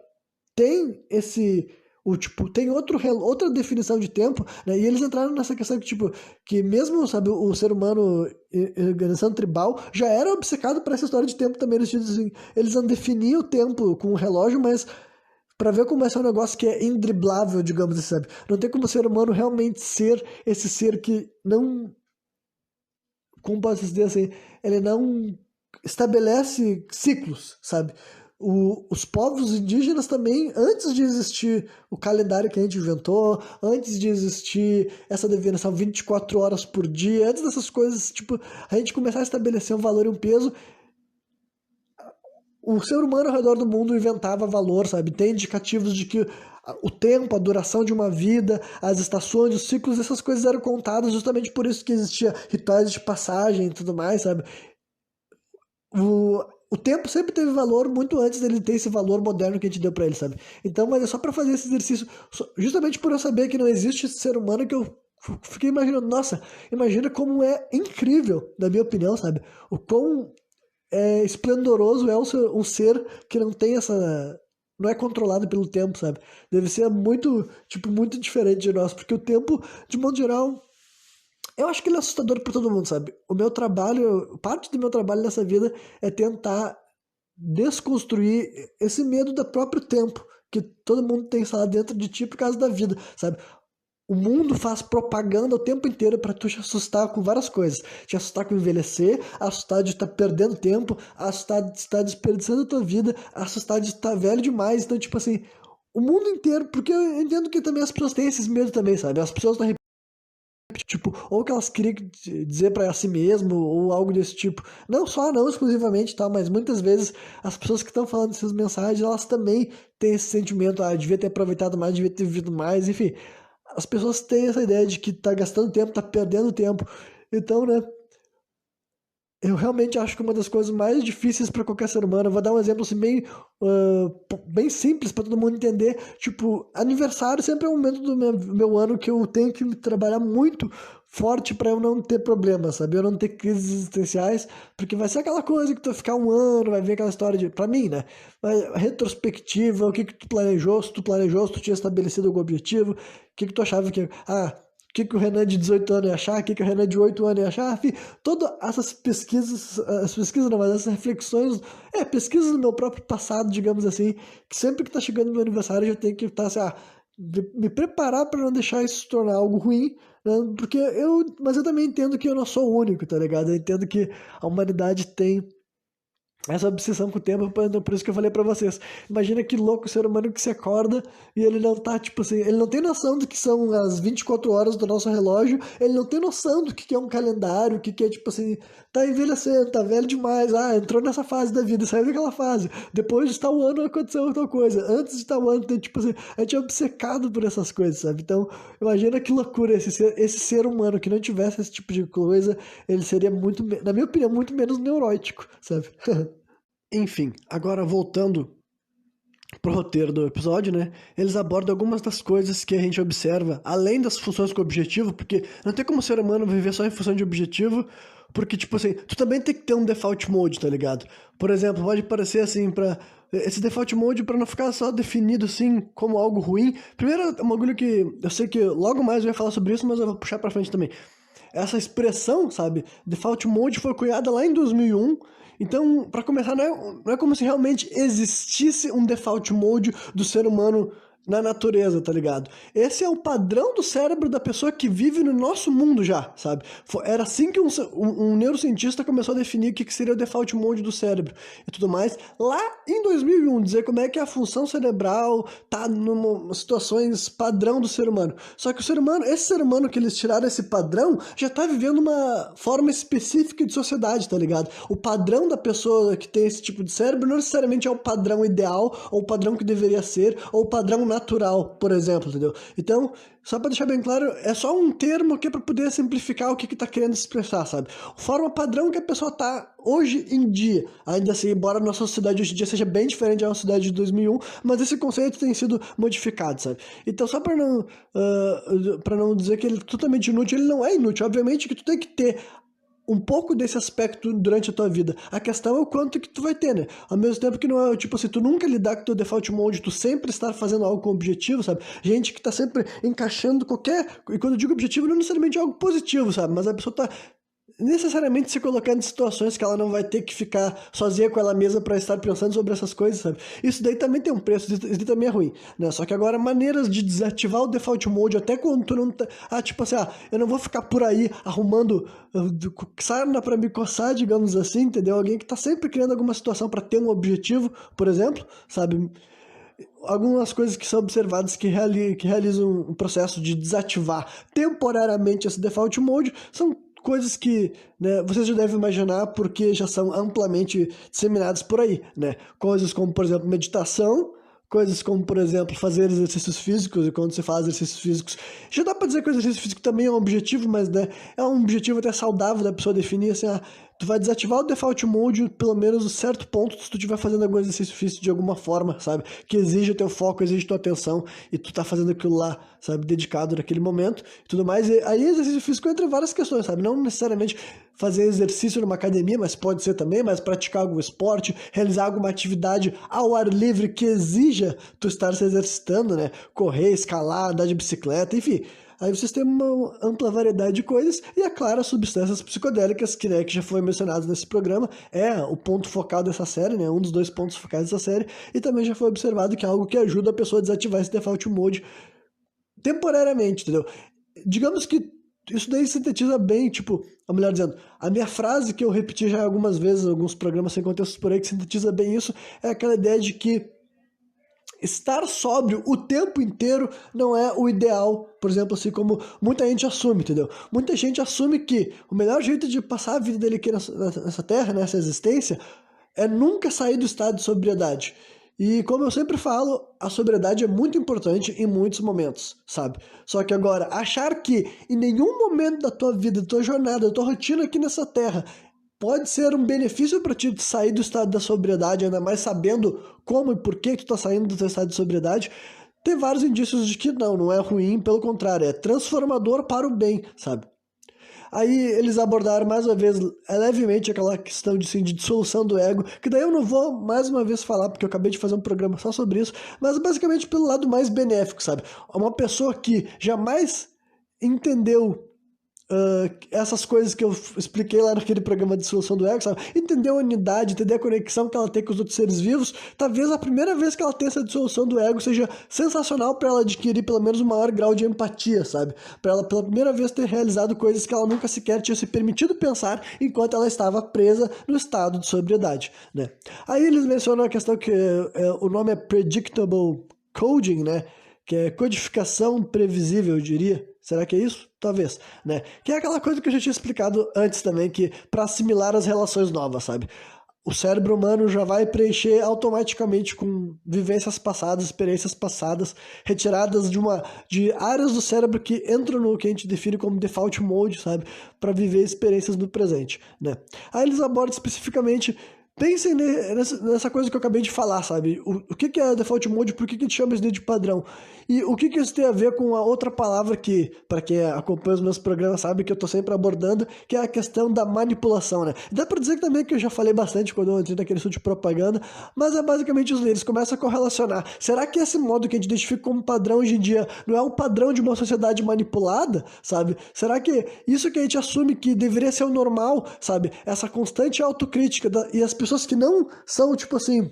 Speaker 1: tem esse tipo, tem outra definição de tempo, né? E eles entraram nessa questão que, tipo, que mesmo, sabe, o ser humano em organização tribal já era obcecado por essa história de tempo também, no sentido assim, eles não definiam o tempo com o relógio, mas para ver como esse é um negócio que é indriblável, digamos assim, sabe? Não tem como o ser humano realmente ser esse ser que não, como posso dizer assim, ele não estabelece ciclos, sabe? Os povos indígenas também, antes de existir o calendário que a gente inventou, antes de existir essa definição 24 horas por dia, antes dessas coisas, tipo, a gente começar a estabelecer um valor e um peso, o ser humano ao redor do mundo inventava valor, sabe? Tem indicativos de que o tempo, a duração de uma vida, as estações, os ciclos, essas coisas eram contadas justamente por isso que existia rituais de passagem e tudo mais, sabe? O tempo sempre teve valor muito antes dele ter esse valor moderno que a gente deu pra ele, sabe? Então, mas é só pra fazer esse exercício, justamente por eu saber que não existe esse ser humano que eu fiquei imaginando, nossa, imagina como é incrível, na minha opinião, sabe? O quão esplendoroso é um ser que não tem essa. Não é controlado pelo tempo, sabe? Deve ser muito, tipo, muito diferente de nós, porque o tempo, de modo geral, eu acho que ele é assustador para todo mundo, sabe? O meu trabalho, parte do meu trabalho nessa vida é tentar desconstruir esse medo do próprio tempo que todo mundo tem, sei lá, dentro de ti por causa da vida, sabe? O mundo faz propaganda o tempo inteiro para tu te assustar com várias coisas. Te assustar com envelhecer, assustar de estar perdendo tempo, assustar de estar desperdiçando a tua vida, assustar de estar velho demais. Então, tipo assim, o mundo inteiro, porque eu entendo que também as pessoas têm esses medos também, sabe? As pessoas estão tipo, ou que elas queriam dizer para si mesmo, ou algo desse tipo. Não só, não exclusivamente, tá? Mas muitas vezes as pessoas que estão falando essas mensagens, elas também têm esse sentimento, devia ter aproveitado mais, devia ter vivido mais, enfim. As pessoas têm essa ideia de que tá gastando tempo, tá perdendo tempo. Então, né, eu realmente acho que uma das coisas mais difíceis para qualquer ser humano, eu vou dar um exemplo assim bem simples para todo mundo entender, tipo, aniversário sempre é um momento do meu ano que eu tenho que trabalhar muito forte para eu não ter problemas, sabe? Eu não ter crises existenciais, porque vai ser aquela coisa que tu vai ficar um ano, vai ver aquela história de, para mim, né? Retrospectiva, o que que tu planejou, se tu tinha estabelecido algum objetivo, o que que tu achava que, o que o Renan de 18 anos ia achar, o que o Renan de 8 anos ia achar, enfim, todas essas pesquisas, as pesquisas não, mas essas reflexões, pesquisas do meu próprio passado, digamos assim, que sempre que tá chegando no meu aniversário eu já tenho que estar assim, me preparar para não deixar isso se tornar algo ruim, né? Porque mas eu também entendo que eu não sou o único, tá ligado? Eu entendo que a humanidade tem essa obsessão com o tempo, por isso que eu falei pra vocês. Imagina que louco o ser humano que se acorda e ele não tá, tipo assim, ele não tem noção do que são as 24 horas do nosso relógio, ele não tem noção do que é um calendário, o que é, tipo assim, tá envelhecendo, tá velho demais, entrou nessa fase da vida, saiu daquela fase. Depois de tal ano aconteceu tal coisa, antes de tal ano, tipo assim, a gente é obcecado por essas coisas, sabe? Então, imagina que loucura esse ser humano que não tivesse esse tipo de coisa, ele seria muito, na minha opinião, muito menos neurótico, sabe? Enfim, agora voltando pro roteiro do episódio, né? Eles abordam algumas das coisas que a gente observa, além das funções com objetivo, porque não tem como o ser humano viver só em função de objetivo, porque, tipo assim, tu também tem que ter um default mode, tá ligado? Por exemplo, pode parecer assim, esse default mode, pra não ficar só definido assim como algo ruim. Primeiro, é um bagulho que eu sei que logo mais eu ia falar sobre isso, mas eu vou puxar pra frente também. Essa expressão, sabe, default mode foi cunhada lá em 2001. Então, para começar, não é como se realmente existisse um default mode do ser humano na natureza, tá ligado? Esse é o padrão do cérebro da pessoa que vive no nosso mundo já, sabe? Era assim que um neurocientista começou a definir o que seria o default mode do cérebro e tudo mais. Lá em 2001, dizer como é que a função cerebral tá numa situações padrão do ser humano. Só que esse ser humano que eles tiraram esse padrão, já tá vivendo uma forma específica de sociedade, tá ligado? O padrão da pessoa que tem esse tipo de cérebro não necessariamente é o padrão ideal, ou o padrão que deveria ser, ou o padrão natural, por exemplo, entendeu? Então, só para deixar bem claro, é só um termo que é para poder simplificar o que tá querendo expressar, sabe? Forma padrão que a pessoa tá hoje em dia, ainda assim, embora a nossa sociedade hoje em dia seja bem diferente da nossa sociedade de 2001, mas esse conceito tem sido modificado, sabe? Então, só para não dizer que ele é totalmente inútil, ele não é inútil, obviamente que tu tem que ter um pouco desse aspecto durante a tua vida. A questão é o quanto que tu vai ter, né? Ao mesmo tempo que não é, tipo assim, tu nunca lidar com o teu default mode, tu sempre estar fazendo algo com objetivo, sabe? Gente que tá sempre encaixando qualquer... E quando eu digo objetivo, não necessariamente é algo positivo, sabe? Mas a pessoa tá necessariamente se colocando em situações que ela não vai ter que ficar sozinha com ela mesma para estar pensando sobre essas coisas, sabe? Isso daí também tem um preço, isso daí também é ruim, né? Só que agora maneiras de desativar o default mode até quando tu não tá... tipo assim, eu não vou ficar por aí arrumando sarna para me coçar, digamos assim, entendeu? Alguém que tá sempre criando alguma situação para ter um objetivo, por exemplo, sabe? Algumas coisas que são observadas que realizam um processo de desativar temporariamente esse default mode são coisas que, né, vocês já devem imaginar porque já são amplamente disseminadas por aí, né? Coisas como, por exemplo, meditação, coisas como, por exemplo, fazer exercícios físicos, e quando você faz exercícios físicos, já dá pra dizer que o exercício físico também é um objetivo, mas, né, é um objetivo até saudável da pessoa definir, assim, tu vai desativar o default mode pelo menos um certo ponto se tu estiver fazendo algum exercício físico de alguma forma, sabe? Que exige teu foco, exige tua atenção, e tu tá fazendo aquilo lá, sabe? Dedicado naquele momento e tudo mais. E aí exercício físico entra em várias questões, sabe? Não necessariamente fazer exercício numa academia, mas pode ser também, mas praticar algum esporte, realizar alguma atividade ao ar livre que exija tu estar se exercitando, né? Correr, escalar, andar de bicicleta, enfim... Aí vocês têm uma ampla variedade de coisas e, é claro, as substâncias psicodélicas, que, né, que já foi mencionado nesse programa, é o ponto focal dessa série, né, um dos 2 pontos focais dessa série, e também já foi observado que é algo que ajuda a pessoa a desativar esse default mode temporariamente, entendeu? Digamos que isso daí sintetiza bem, tipo, a mulher dizendo, a minha frase que eu repeti já algumas vezes, alguns programas sem contextos por aí, que sintetiza bem isso, é aquela ideia de que estar sóbrio o tempo inteiro não é o ideal, por exemplo, assim como muita gente assume, entendeu? Muita gente assume que o melhor jeito de passar a vida dele aqui nessa terra, nessa existência, é nunca sair do estado de sobriedade. E como eu sempre falo, a sobriedade é muito importante em muitos momentos, sabe? Só que agora, achar que em nenhum momento da tua vida, da tua jornada, da tua rotina aqui nessa terra, pode ser um benefício para ti sair do estado da sobriedade, ainda mais sabendo como e por que tu tá saindo do teu estado de sobriedade, tem vários indícios de que não é ruim, pelo contrário, é transformador para o bem, sabe? Aí eles abordaram mais uma vez levemente aquela questão de, assim, de dissolução do ego, que daí eu não vou mais uma vez falar, porque eu acabei de fazer um programa só sobre isso, mas basicamente pelo lado mais benéfico, sabe? Uma pessoa que jamais entendeu essas coisas que eu expliquei lá naquele programa de dissolução do ego, sabe? Entender a unidade, entender a conexão que ela tem com os outros seres vivos, talvez a primeira vez que ela tenha essa dissolução do ego seja sensacional para ela adquirir pelo menos um maior grau de empatia, sabe? Para ela pela primeira vez ter realizado coisas que ela nunca sequer tinha se permitido pensar enquanto ela estava presa no estado de sobriedade, né? Aí eles mencionam a questão que o nome é Predictable Coding, né? Que é codificação previsível, eu diria. Será que é isso? Talvez, né? Que é aquela coisa que eu já tinha explicado antes também, que para assimilar as relações novas, sabe? O cérebro humano já vai preencher automaticamente com vivências passadas, experiências passadas, retiradas de áreas do cérebro que entram no que a gente define como default mode, sabe? Para viver experiências do presente, né? Aí eles abordam especificamente. Pensem nessa coisa que eu acabei de falar, sabe? O que é default mode, por que a gente chama isso de padrão? E o que isso tem a ver com a outra palavra que, para quem acompanha os meus programas sabe que eu tô sempre abordando, que é a questão da manipulação, né? Dá pra dizer também que eu já falei bastante quando eu entrei naquele estudo de propaganda, mas é basicamente isso, eles começam a correlacionar. Será que esse modo que a gente identifica como padrão hoje em dia não é um padrão de uma sociedade manipulada, sabe? Será que isso que a gente assume que deveria ser o normal, sabe? Essa constante autocrítica e as pessoas que não são, tipo assim,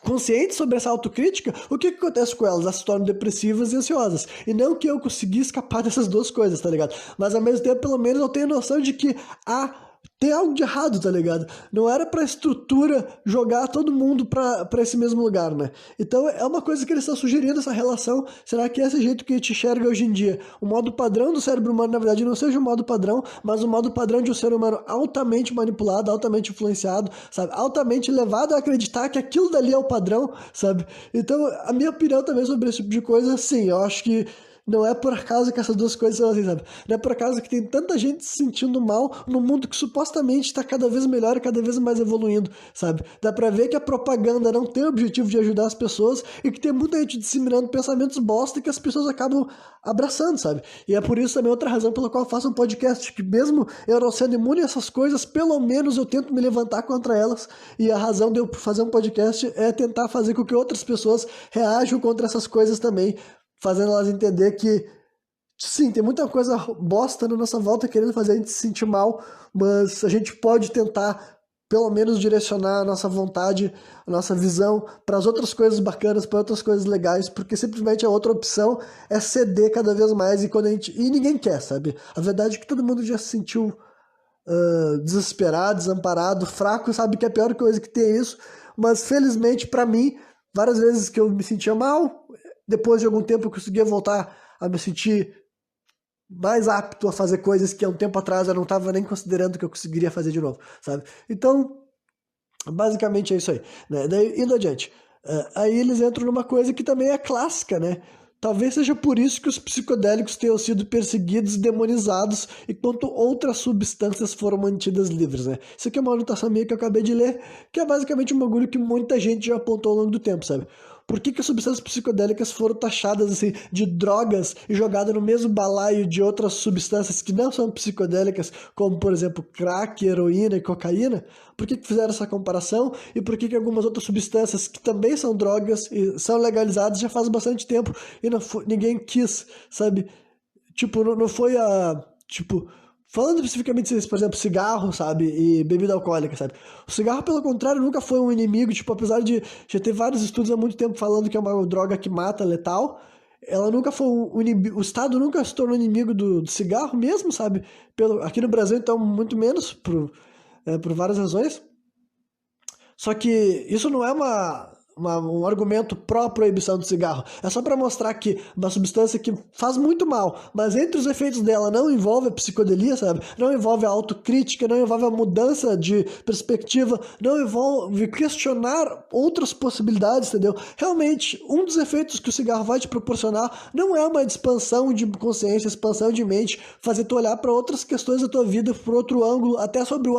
Speaker 1: conscientes sobre essa autocrítica, o que acontece com elas? Elas se tornam depressivas e ansiosas. E não que eu consegui escapar dessas duas coisas, tá ligado? Mas ao mesmo tempo, pelo menos eu tenho noção de que há tem algo de errado, tá ligado? Não era pra estrutura jogar todo mundo pra esse mesmo lugar, né? Então é uma coisa que eles estão sugerindo, essa relação. Será que é esse jeito que a gente enxerga hoje em dia? O modo padrão do cérebro humano, na verdade, não seja o modo padrão, mas o modo padrão de um ser humano altamente manipulado, altamente influenciado, sabe? Altamente levado a acreditar que aquilo dali é o padrão, sabe? Então, a minha opinião também sobre esse tipo de coisa, sim, eu acho que não é por acaso que essas duas coisas são assim, sabe? Não é por acaso que tem tanta gente se sentindo mal num mundo que supostamente está cada vez melhor e cada vez mais evoluindo, sabe? Dá pra ver que a propaganda não tem o objetivo de ajudar as pessoas e que tem muita gente disseminando pensamentos bosta que as pessoas acabam abraçando, sabe? E é por isso também outra razão pela qual eu faço um podcast, que mesmo eu não sendo imune a essas coisas, pelo menos eu tento me levantar contra elas, e a razão de eu fazer um podcast é tentar fazer com que outras pessoas reajam contra essas coisas também, fazendo elas entender que, sim, tem muita coisa bosta na nossa volta querendo fazer a gente se sentir mal, mas a gente pode tentar, pelo menos, direcionar a nossa vontade, a nossa visão para as outras coisas bacanas, para outras coisas legais, porque simplesmente a outra opção é ceder cada vez mais e ninguém quer, sabe? A verdade é que todo mundo já se sentiu desesperado, desamparado, fraco, sabe que é a pior coisa que tem é isso, mas felizmente para mim, várias vezes que eu me sentia mal, depois de algum tempo eu conseguia voltar a me sentir mais apto a fazer coisas que há um tempo atrás eu não estava nem considerando que eu conseguiria fazer de novo, sabe? Então, basicamente é isso aí, né? Daí, indo adiante. Aí eles entram numa coisa que também é clássica, né? Talvez seja por isso que os psicodélicos tenham sido perseguidos e demonizados, enquanto outras substâncias foram mantidas livres, né? Isso aqui é uma anotação minha que eu acabei de ler, que é basicamente um bagulho que muita gente já apontou ao longo do tempo, sabe? Por que as substâncias psicodélicas foram taxadas assim de drogas e jogadas no mesmo balaio de outras substâncias que não são psicodélicas, como por exemplo crack, heroína e cocaína? Por que fizeram essa comparação? E por que algumas outras substâncias que também são drogas e são legalizadas já faz bastante tempo e ninguém quis, sabe? Tipo, não foi a... Tipo, falando especificamente, por exemplo, cigarro, sabe? E bebida alcoólica, sabe? O cigarro, pelo contrário, nunca foi um inimigo. Tipo, apesar de já ter vários estudos há muito tempo falando que é uma droga que mata, letal, ela nunca foi um inimigo. O Estado nunca se tornou inimigo do cigarro mesmo, sabe? Aqui no Brasil, então, muito menos, por várias razões. Só que isso não é um argumento pró-proibição do cigarro. É só para mostrar que uma substância que faz muito mal, mas entre os efeitos dela não envolve a psicodelia, sabe? Não envolve a autocrítica, não envolve a mudança de perspectiva, não envolve questionar outras possibilidades, entendeu? Realmente, um dos efeitos que o cigarro vai te proporcionar não é uma expansão de consciência, expansão de mente, fazer tu olhar para outras questões da tua vida por outro ângulo, até sobre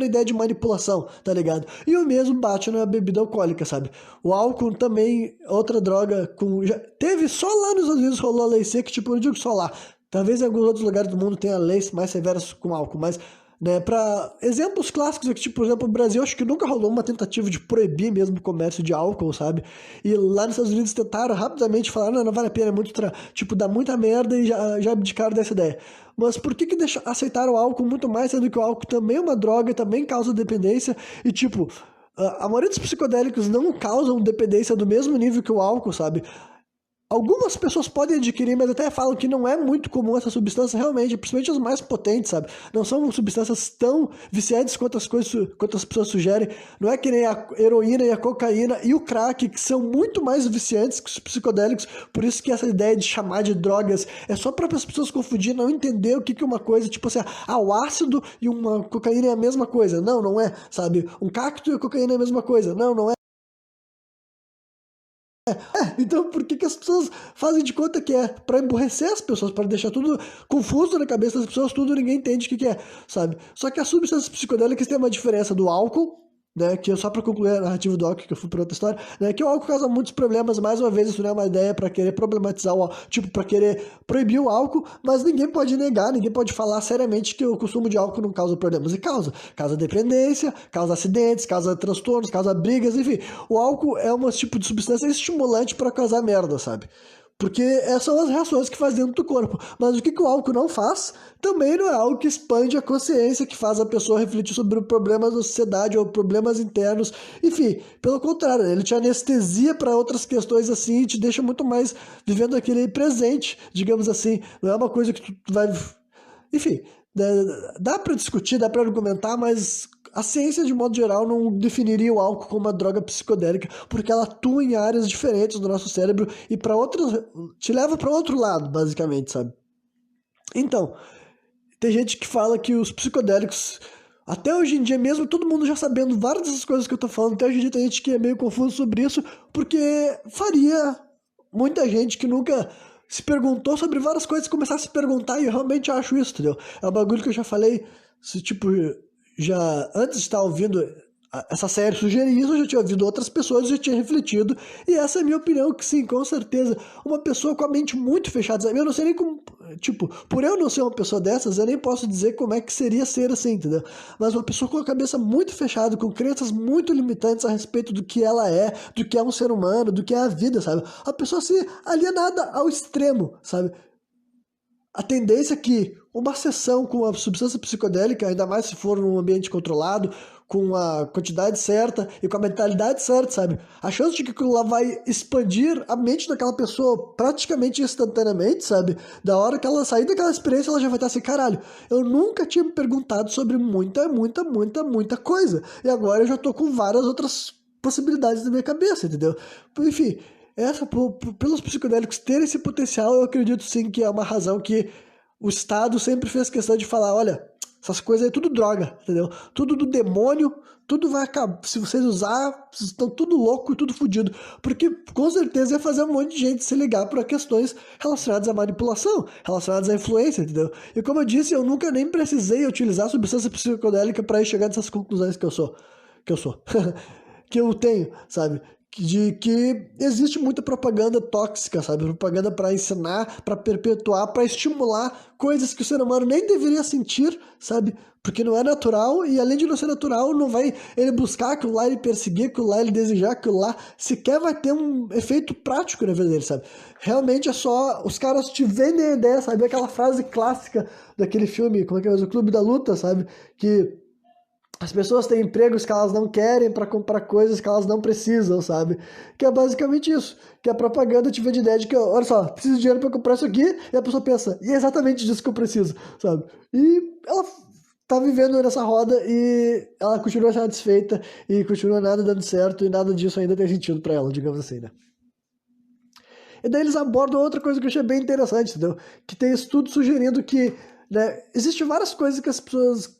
Speaker 1: a ideia de manipulação, tá ligado? E o mesmo bate na bebida alcoólica, sabe? O álcool também, outra droga já teve só lá nos Estados Unidos rolou a lei seca, tipo, eu não digo só lá. Talvez em alguns outros lugares do mundo tenha leis mais severas com álcool, mas né, para exemplos clássicos aqui, tipo, por exemplo, no Brasil, acho que nunca rolou uma tentativa de proibir mesmo o comércio de álcool, sabe? E lá nos Estados Unidos tentaram rapidamente falar, não vale a pena, é muito tipo, dá muita merda e já abdicaram dessa ideia. Mas por que aceitaram o álcool muito mais, sendo que o álcool também é uma droga, também causa dependência e, tipo, a maioria dos psicodélicos não causam dependência do mesmo nível que o álcool, sabe? Algumas pessoas podem adquirir, mas até falam que não é muito comum essa substância realmente, principalmente as mais potentes, sabe? Não são substâncias tão viciantes quanto as pessoas sugerem. Não é que nem a heroína e a cocaína e o crack, que são muito mais viciantes que os psicodélicos. Por isso que essa ideia de chamar de drogas é só para as pessoas confundir, não entender o que é uma coisa, tipo assim, o ácido e uma cocaína é a mesma coisa. Não é, sabe? Um cacto e a cocaína é a mesma coisa. Não é. Então por que as pessoas fazem de conta que é? Pra emburrecer as pessoas, para deixar tudo confuso na cabeça das pessoas, tudo ninguém entende o que é, sabe? Só que as substâncias psicodélicas têm uma diferença do álcool, né, que é só para concluir a narrativa do álcool, que eu fui para outra história, né, que o álcool causa muitos problemas. Mais uma vez, isso não é uma ideia para querer problematizar o álcool, tipo, para querer proibir o álcool, mas ninguém pode negar, ninguém pode falar seriamente que o consumo de álcool não causa problemas, e causa dependência, causa acidentes, causa transtornos, causa brigas, enfim, o álcool é um tipo de substância estimulante para causar merda, sabe? Porque essas são as reações que faz dentro do corpo. Mas o que o álcool não faz, também não é algo que expande a consciência, que faz a pessoa refletir sobre problemas da sociedade ou problemas internos. Enfim, pelo contrário, ele te anestesia para outras questões assim e te deixa muito mais vivendo aquele presente, digamos assim. Não é uma coisa que tu vai... Enfim, Dá para discutir, dá para argumentar, mas a ciência, de modo geral, não definiria o álcool como uma droga psicodélica, porque ela atua em áreas diferentes do nosso cérebro e para outros, te leva para outro lado, basicamente, sabe? Então, tem gente que fala que os psicodélicos, até hoje em dia mesmo, todo mundo já sabendo várias dessas coisas que eu tô falando, até hoje em dia tem gente que é meio confuso sobre isso, porque faria muita gente que nunca se perguntou sobre várias coisas começar a se perguntar, e eu realmente acho isso, entendeu? É um bagulho que eu já falei, se, tipo, já antes de estar ouvindo essa série sugerir isso, eu já tinha ouvido outras pessoas, já tinha refletido, e essa é a minha opinião, que sim, com certeza, uma pessoa com a mente muito fechada, eu não sei nem como, tipo, por eu não ser uma pessoa dessas, eu nem posso dizer como é que seria ser assim, entendeu? Mas uma pessoa com a cabeça muito fechada, com crenças muito limitantes a respeito do que ela é, do que é um ser humano, do que é a vida, sabe? A pessoa se alienada ao extremo, sabe? A tendência é que uma sessão com a substância psicodélica, ainda mais se for num ambiente controlado, com a quantidade certa e com a mentalidade certa, sabe? A chance de que aquilo lá vai expandir a mente daquela pessoa praticamente instantaneamente, sabe? Da hora que ela sair daquela experiência, ela já vai estar assim, caralho, eu nunca tinha me perguntado sobre muita coisa. E agora eu já tô com várias outras possibilidades na minha cabeça, entendeu? Enfim, pelos psicodélicos terem esse potencial, eu acredito sim que é uma razão que o Estado sempre fez questão de falar, olha, essas coisas aí é tudo droga, entendeu? Tudo do demônio, tudo vai acabar, se vocês usar, vocês estão tudo louco e tudo fodido, porque com certeza ia fazer um monte de gente se ligar para questões relacionadas à manipulação, relacionadas à influência, entendeu? E como eu disse, eu nunca nem precisei utilizar substância psicodélica para chegar nessas conclusões que eu sou, que eu tenho, sabe? De que existe muita propaganda tóxica, sabe? Propaganda para ensinar, para perpetuar, para estimular coisas que o ser humano nem deveria sentir, sabe? Porque não é natural e além de não ser natural, não vai ele buscar aquilo lá, ele perseguir aquilo lá, ele desejar aquilo lá, sequer vai ter um efeito prático na vida dele, sabe? Realmente é só os caras te vendem a ideia, sabe? Aquela frase clássica daquele filme, como é que é? O Clube da Luta, sabe? Que as pessoas têm empregos que elas não querem para comprar coisas que elas não precisam, sabe? Que é basicamente isso. Que a propaganda te vende a ideia de que, olha só, preciso de dinheiro para comprar isso aqui, e a pessoa pensa, e é exatamente disso que eu preciso, sabe? E ela tá vivendo nessa roda e ela continua satisfeita e continua nada dando certo e nada disso ainda tem sentido para ela, digamos assim, né? E daí eles abordam outra coisa que eu achei bem interessante, entendeu? Que tem estudo sugerindo que, né, existem várias coisas que as pessoas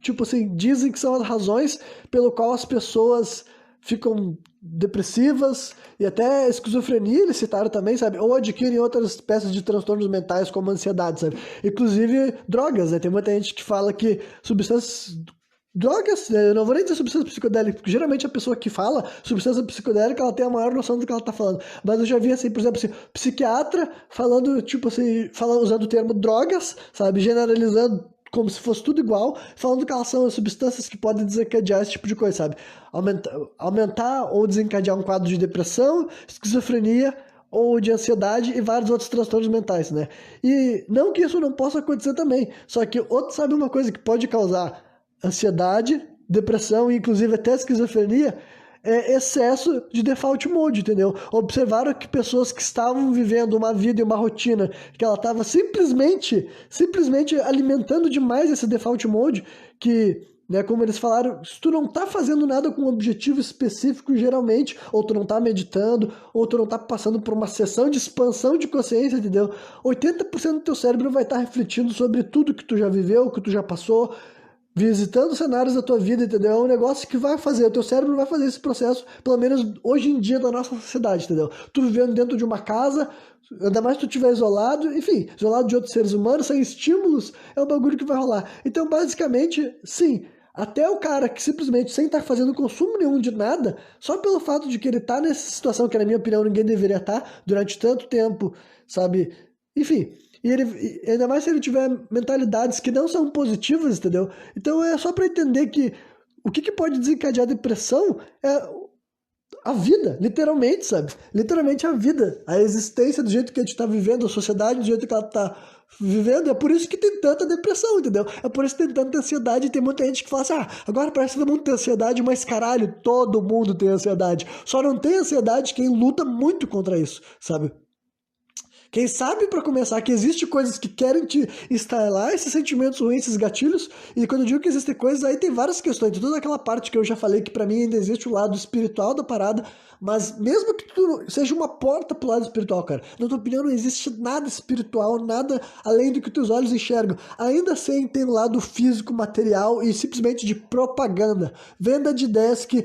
Speaker 1: tipo assim, dizem que são as razões pelo qual as pessoas ficam depressivas e até esquizofrenia eles citaram também, sabe? Ou adquirem outras espécies de transtornos mentais como ansiedade, sabe? Inclusive drogas, né? Tem muita gente que fala que substâncias drogas, né? Eu não vou nem dizer substância psicodélica, porque geralmente a pessoa que fala substância psicodélica, ela tem a maior noção do que ela tá falando. Mas eu já vi, assim, por exemplo, assim, psiquiatra falando, tipo assim, usando o termo drogas, sabe? Generalizando como se fosse tudo igual, falando que elas são substâncias que podem desencadear esse tipo de coisa, sabe? Aumentar ou desencadear um quadro de depressão, esquizofrenia ou de ansiedade e vários outros transtornos mentais, né? E não que isso não possa acontecer também, só que outro sabe uma coisa que pode causar ansiedade, depressão e inclusive até esquizofrenia, é excesso de default mode, entendeu? Observaram que pessoas que estavam vivendo uma vida e uma rotina que ela estava simplesmente alimentando demais esse default mode, que, né, como eles falaram, se tu não tá fazendo nada com um objetivo específico, geralmente, ou tu não tá meditando, ou tu não tá passando por uma sessão de expansão de consciência, entendeu? 80% do teu cérebro vai estar refletindo sobre tudo que tu já viveu, que tu já passou, visitando cenários da tua vida, entendeu? É um negócio que vai fazer, o teu cérebro vai fazer esse processo, pelo menos hoje em dia da nossa sociedade, entendeu? Tu vivendo dentro de uma casa, ainda mais se tu estiver isolado, enfim, isolado de outros seres humanos, sem estímulos, é um bagulho que vai rolar. Então, basicamente, sim, até o cara que simplesmente, sem estar fazendo consumo nenhum de nada, só pelo fato de que ele tá nessa situação, que na minha opinião ninguém deveria estar durante tanto tempo, sabe? Enfim, ainda mais se ele tiver mentalidades que não são positivas, entendeu? Então é só para entender que o que pode desencadear depressão é a vida, literalmente, sabe? Literalmente a vida, a existência do jeito que a gente tá vivendo, a sociedade do jeito que ela tá vivendo, é por isso que tem tanta depressão, entendeu? É por isso que tem tanta ansiedade, e tem muita gente que fala assim, agora parece que todo mundo tem ansiedade, mas caralho, todo mundo tem ansiedade. Só não tem ansiedade quem luta muito contra isso, sabe? Quem sabe, para começar, que existe coisas que querem te instalar esses sentimentos ruins, esses gatilhos, e quando eu digo que existem coisas, aí tem várias questões, tem toda aquela parte que eu já falei que para mim ainda existe o lado espiritual da parada, mas mesmo que tu seja uma porta pro lado espiritual, cara, na tua opinião não existe nada espiritual, nada além do que teus olhos enxergam. Ainda assim tem o lado físico, material e simplesmente de propaganda, venda de ideias que,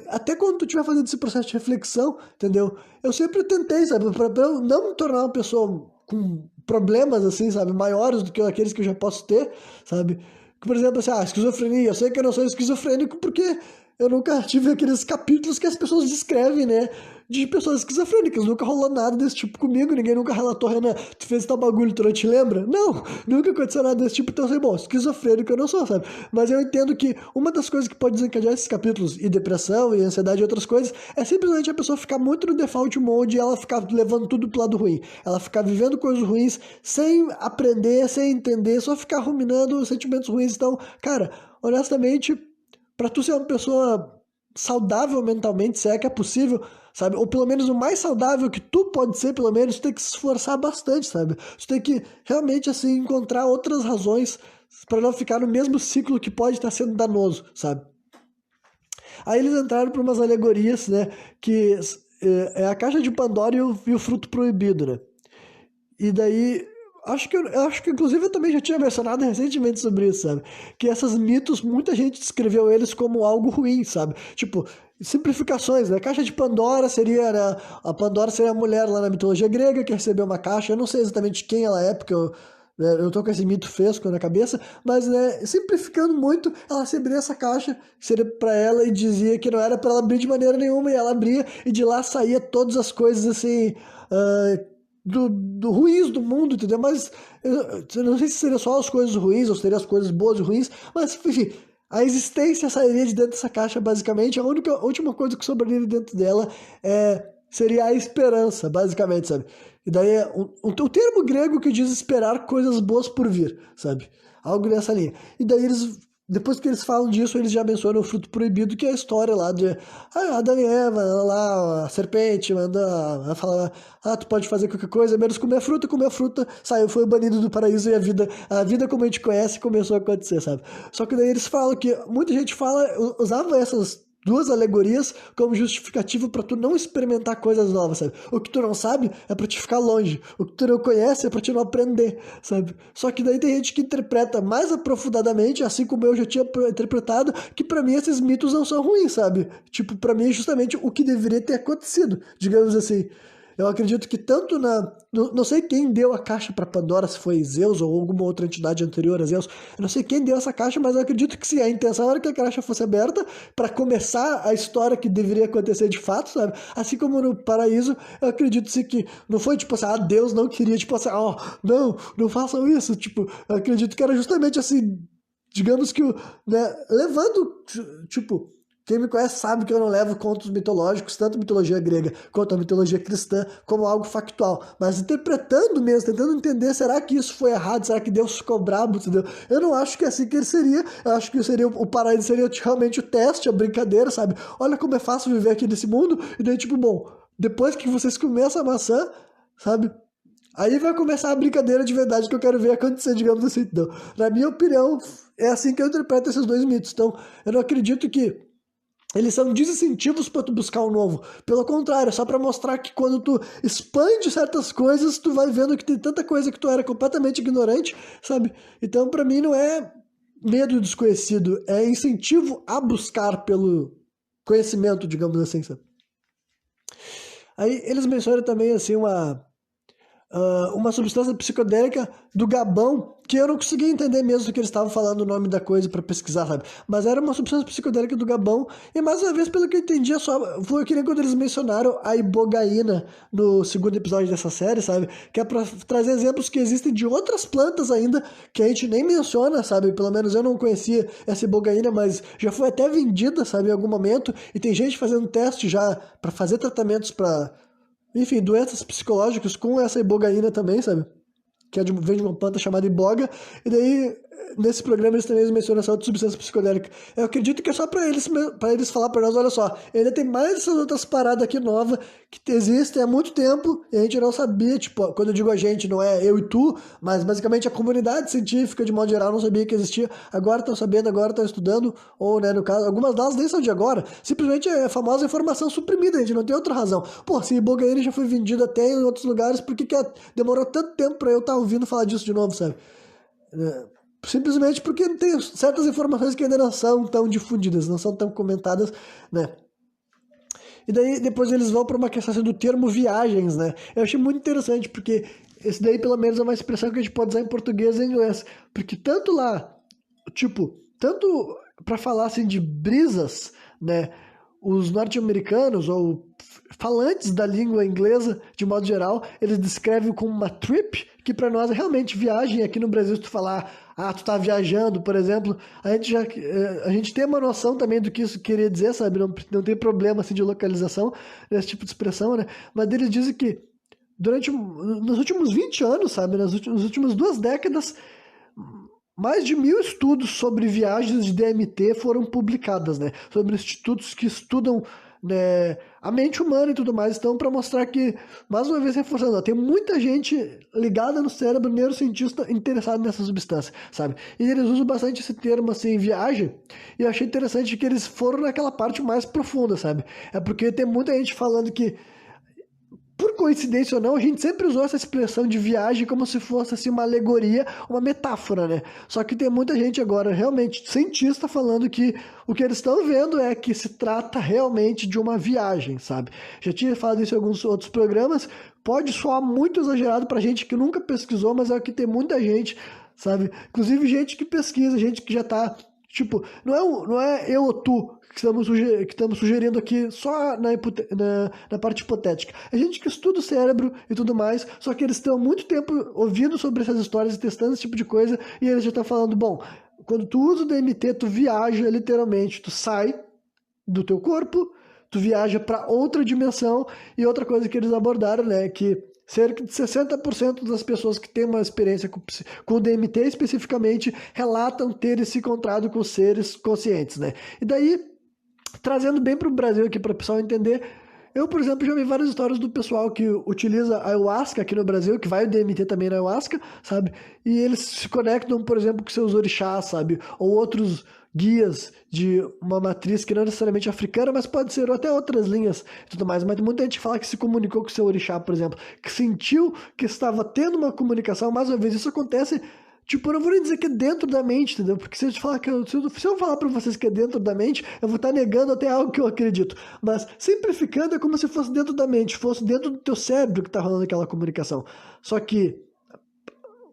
Speaker 1: até quando tu estiver fazendo esse processo de reflexão, entendeu? Eu sempre tentei, sabe, pra eu não me tornar uma pessoa com problemas, assim, sabe, maiores do que aqueles que eu já posso ter, sabe? Por exemplo, assim, esquizofrenia, eu sei que eu não sou esquizofrênico porque eu nunca tive aqueles capítulos que as pessoas descrevem, né? De pessoas esquizofrênicas. Nunca rolou nada desse tipo comigo. Ninguém nunca relatou, Renan, tu fez tal bagulho, tu não te lembra? Não, nunca aconteceu nada desse tipo. Então, assim, bom, esquizofrênico eu não sou, sabe? Mas eu entendo que uma das coisas que pode desencadear esses capítulos, e depressão, e ansiedade e outras coisas, é simplesmente a pessoa ficar muito no default mode e ela ficar levando tudo pro lado ruim. Ela ficar vivendo coisas ruins sem aprender, sem entender, só ficar ruminando sentimentos ruins. Então, cara, honestamente, pra tu ser uma pessoa saudável mentalmente, se é que é possível, sabe? Ou pelo menos o mais saudável que tu pode ser, pelo menos, tu tem que se esforçar bastante, sabe? Tu tem que realmente, assim, encontrar outras razões para não ficar no mesmo ciclo que pode estar sendo danoso, sabe? Aí eles entraram por umas alegorias, né? Que é a caixa de Pandora e o fruto proibido, né? E daí, eu acho que inclusive eu também já tinha mencionado recentemente sobre isso, sabe? Que esses mitos, muita gente descreveu eles como algo ruim, sabe? Tipo, simplificações, né? A caixa de Pandora seria, né? A Pandora seria a mulher lá na mitologia grega que recebeu uma caixa. Eu não sei exatamente quem ela é, porque eu tô com esse mito fresco na cabeça, mas, né, simplificando muito, ela receberia essa caixa, seria para ela e dizia que não era para ela abrir de maneira nenhuma, e ela abria, e de lá saía todas as coisas, assim, do ruins do mundo, entendeu? Mas eu não sei se seria só as coisas ruins ou seria as coisas boas e ruins, mas enfim, a existência sairia de dentro dessa caixa, basicamente. A última coisa que sobraria dentro dela seria a esperança, basicamente, sabe? E daí é o termo grego que diz esperar coisas boas por vir, sabe? Algo nessa linha. E daí depois que eles falam disso, eles já mencionam o fruto proibido, que é a história lá de Adão e Eva, lá, a serpente manda falar, tu pode fazer qualquer coisa, menos comer fruta, saiu, foi banido do paraíso e a vida como a gente conhece começou a acontecer, sabe? Só que daí eles falam que, muita gente usava essas duas alegorias como justificativa para tu não experimentar coisas novas, sabe? O que tu não sabe é para te ficar longe, o que tu não conhece é para te não aprender, sabe? Só que daí tem gente que interpreta mais aprofundadamente, assim como eu já tinha interpretado, que para mim esses mitos não são ruins, sabe? Tipo, para mim é justamente o que deveria ter acontecido, digamos assim. Eu acredito que tanto não sei quem deu a caixa para Pandora, se foi Zeus ou alguma outra entidade anterior a Zeus. Eu não sei quem deu essa caixa, mas eu acredito que sim, a intenção era que a caixa fosse aberta para começar a história que deveria acontecer de fato, sabe? Assim como no paraíso, eu acredito sim que não foi tipo assim, Deus não queria, tipo assim, não façam isso. Tipo, eu acredito que era justamente assim, digamos que, né, levando, tipo. Quem me conhece sabe que eu não levo contos mitológicos, tanto mitologia grega quanto a mitologia cristã, como algo factual. Mas interpretando mesmo, tentando entender, será que isso foi errado? Será que Deus ficou brabo, entendeu? Eu não acho que é assim que ele seria. Eu acho que o paraíso seria realmente o teste, a brincadeira, sabe? Olha como é fácil viver aqui nesse mundo. E daí, tipo, bom, depois que vocês comem essa maçã, sabe? Aí vai começar a brincadeira de verdade que eu quero ver acontecer, digamos assim. Então, na minha opinião, é assim que eu interpreto esses dois mitos. Então, eu não acredito que eles são desincentivos para tu buscar o novo. Pelo contrário, é só para mostrar que quando tu expande certas coisas, tu vai vendo que tem tanta coisa que tu era completamente ignorante, sabe? Então, para mim, não é medo do desconhecido, é incentivo a buscar pelo conhecimento, digamos assim, sabe? Aí eles mencionam também, assim, uma substância psicodélica do Gabão, que eu não conseguia entender mesmo do que eles estavam falando o nome da coisa para pesquisar, sabe? Mas era uma substância psicodélica do Gabão, e mais uma vez, pelo que eu entendi, foi que nem quando eles mencionaram a ibogaína no segundo episódio dessa série, sabe? Que é para trazer exemplos que existem de outras plantas ainda, que a gente nem menciona, sabe? Pelo menos eu não conhecia essa ibogaína, mas já foi até vendida, sabe, em algum momento, e tem gente fazendo teste já para fazer tratamentos para, enfim, doenças psicológicas com essa ibogaína também, sabe? Que vem de uma planta chamada iboga. E daí nesse programa eles também mencionam essa outra substância psicodélica. Eu acredito que é só pra eles falar pra nós, olha só, ainda tem mais essas outras paradas aqui novas que existem há muito tempo e a gente não sabia, tipo, quando eu digo a gente, não é eu e tu, mas basicamente a comunidade científica, de modo geral, não sabia que existia, agora estão sabendo, agora estão estudando, ou, né, no caso, algumas delas nem são de agora, simplesmente é a famosa informação suprimida, a gente não tem outra razão. Pô, se Ibogaine já foi vendido até em outros lugares, por que demorou tanto tempo pra eu estar ouvindo falar disso de novo, sabe? Simplesmente porque tem certas informações que ainda não são tão difundidas, não são tão comentadas, né? E daí depois eles vão para uma questão assim, do termo viagens, né? Eu achei muito interessante, porque esse daí pelo menos é uma expressão que a gente pode usar em português e em inglês. Porque tanto lá, tipo, tanto para falar assim de brisas, né? Os norte-americanos ou falantes da língua inglesa, de modo geral, eles descrevem como uma trip, que para nós é realmente viagem. Aqui no Brasil, se tu falar, tu tá viajando, por exemplo, a gente tem uma noção também do que isso queria dizer, sabe? Não tem problema assim de localização nesse tipo de expressão, né? Mas eles dizem que nos últimos 20 anos, sabe? Nas últimas 2 décadas, mais de 1.000 estudos sobre viagens de DMT foram publicadas, né? Sobre institutos que estudam, né, a mente humana e tudo mais. Então, para mostrar que, mais uma vez reforçando, ó, tem muita gente ligada no cérebro, neurocientista interessado nessa substância, sabe? E eles usam bastante esse termo, assim, viagem. E eu achei interessante que eles foram naquela parte mais profunda, sabe? É porque tem muita gente falando que, por coincidência ou não, a gente sempre usou essa expressão de viagem como se fosse assim, uma alegoria, uma metáfora, né? Só que tem muita gente agora, realmente, cientista, falando que o que eles estão vendo é que se trata realmente de uma viagem, sabe? Já tinha falado isso em alguns outros programas, pode soar muito exagerado pra gente que nunca pesquisou, mas é que tem muita gente, sabe? Inclusive gente que pesquisa, gente que já tá. Tipo, não é eu ou tu que estamos sugerindo aqui só na parte hipotética. É gente que estuda o cérebro e tudo mais, só que eles estão há muito tempo ouvindo sobre essas histórias e testando esse tipo de coisa, e eles já estão falando, bom, quando tu usa o DMT, tu viaja literalmente, tu sai do teu corpo, tu viaja para outra dimensão, e outra coisa que eles abordaram, né, que cerca de 60% das pessoas que têm uma experiência com o DMT especificamente relatam ter se encontrado com seres conscientes, né? E daí, trazendo bem para o Brasil aqui para o pessoal entender, eu, por exemplo, já vi várias histórias do pessoal que utiliza ayahuasca aqui no Brasil, que vai o DMT também na ayahuasca, sabe? E eles se conectam, por exemplo, com seus orixás, sabe? Ou outros guias de uma matriz que não é necessariamente africana, mas pode ser até outras linhas e tudo mais. Mas muita gente fala que se comunicou com seu orixá, por exemplo, que sentiu que estava tendo uma comunicação. Mais uma vez, isso acontece. Tipo, eu não vou nem dizer que é dentro da mente, entendeu? Porque se eu falar pra vocês que é dentro da mente, eu vou estar negando até algo que eu acredito. Mas simplificando é como se fosse dentro da mente, fosse dentro do teu cérebro que tá rolando aquela comunicação. Só que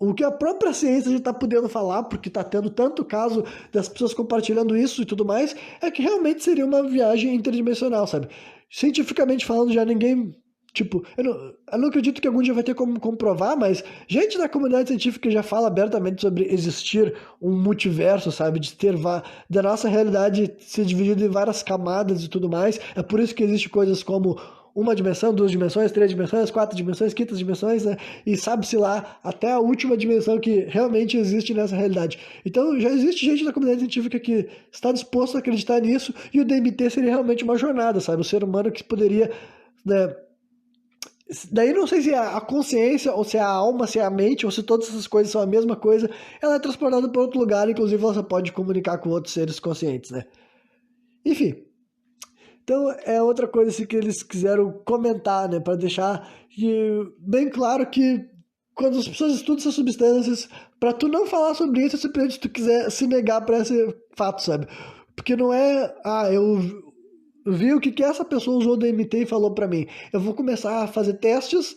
Speaker 1: o que a própria ciência já está podendo falar, porque está tendo tanto caso das pessoas compartilhando isso e tudo mais, é que realmente seria uma viagem interdimensional, sabe? Cientificamente falando, já ninguém. Tipo, eu não acredito que algum dia vai ter como comprovar, mas gente da comunidade científica já fala abertamente sobre existir um multiverso, sabe? De ter da nossa realidade ser dividida em várias camadas e tudo mais. É por isso que existem coisas como uma dimensão, 2 dimensões, 3 dimensões, 4 dimensões, quintas dimensões, né? E sabe-se lá até a última dimensão que realmente existe nessa realidade. Então já existe gente da comunidade científica que está disposto a acreditar nisso, e o DMT seria realmente uma jornada, sabe? O ser humano que poderia, né? Daí não sei se é a consciência, ou se é a alma, se é a mente, ou se todas essas coisas são a mesma coisa. Ela é transportada para outro lugar, inclusive ela só pode comunicar com outros seres conscientes, né? Enfim. Então é outra coisa assim, que eles quiseram comentar, né? Para deixar bem claro que quando as pessoas estudam essas substâncias, para tu não falar sobre isso, é simplesmente tu quiser se negar para esse fato, sabe? Porque não é, eu vi o que essa pessoa usou DMT e falou pra mim. Eu vou começar a fazer testes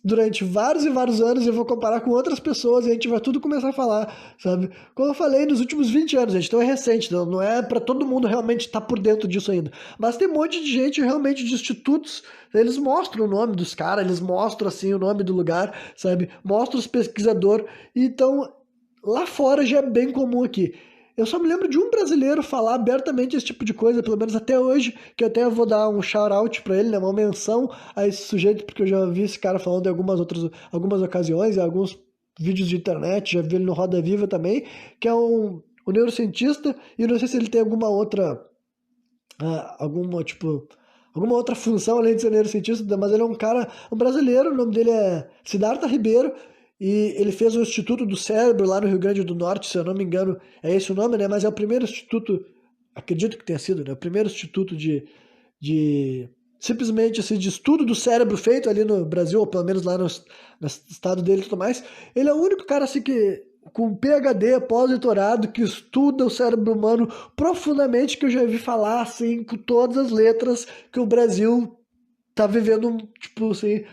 Speaker 1: durante vários e vários anos e eu vou comparar com outras pessoas e a gente vai tudo começar a falar, sabe? Como eu falei, nos últimos 20 anos, gente, então é recente, não é pra todo mundo realmente estar por dentro disso ainda. Mas tem um monte de gente realmente de institutos, eles mostram o nome dos caras, eles mostram assim o nome do lugar, sabe? Mostram os pesquisadores. Então, lá fora já é bem comum aqui. Eu só me lembro de um brasileiro falar abertamente esse tipo de coisa, pelo menos até hoje, que eu até vou dar um shout-out pra ele, né, uma menção a esse sujeito, porque eu já vi esse cara falando em algumas ocasiões, em alguns vídeos de internet, já vi ele no Roda Viva também, que é um neurocientista, e não sei se ele tem alguma outra, alguma outra função além de ser neurocientista, mas ele é um cara, um brasileiro, o nome dele é Siddhartha Ribeiro, e ele fez o Instituto do Cérebro lá no Rio Grande do Norte, se eu não me engano, é esse o nome, né? Mas é o primeiro instituto, acredito que tenha sido, né? O primeiro instituto de simplesmente assim, de estudo do cérebro feito ali no Brasil, ou pelo menos lá no estado dele e tudo mais. Ele é o único cara assim que com PhD, pós-doutorado, que estuda o cérebro humano profundamente, que eu já vi falar assim, com todas as letras, que o Brasil tá vivendo, tipo assim,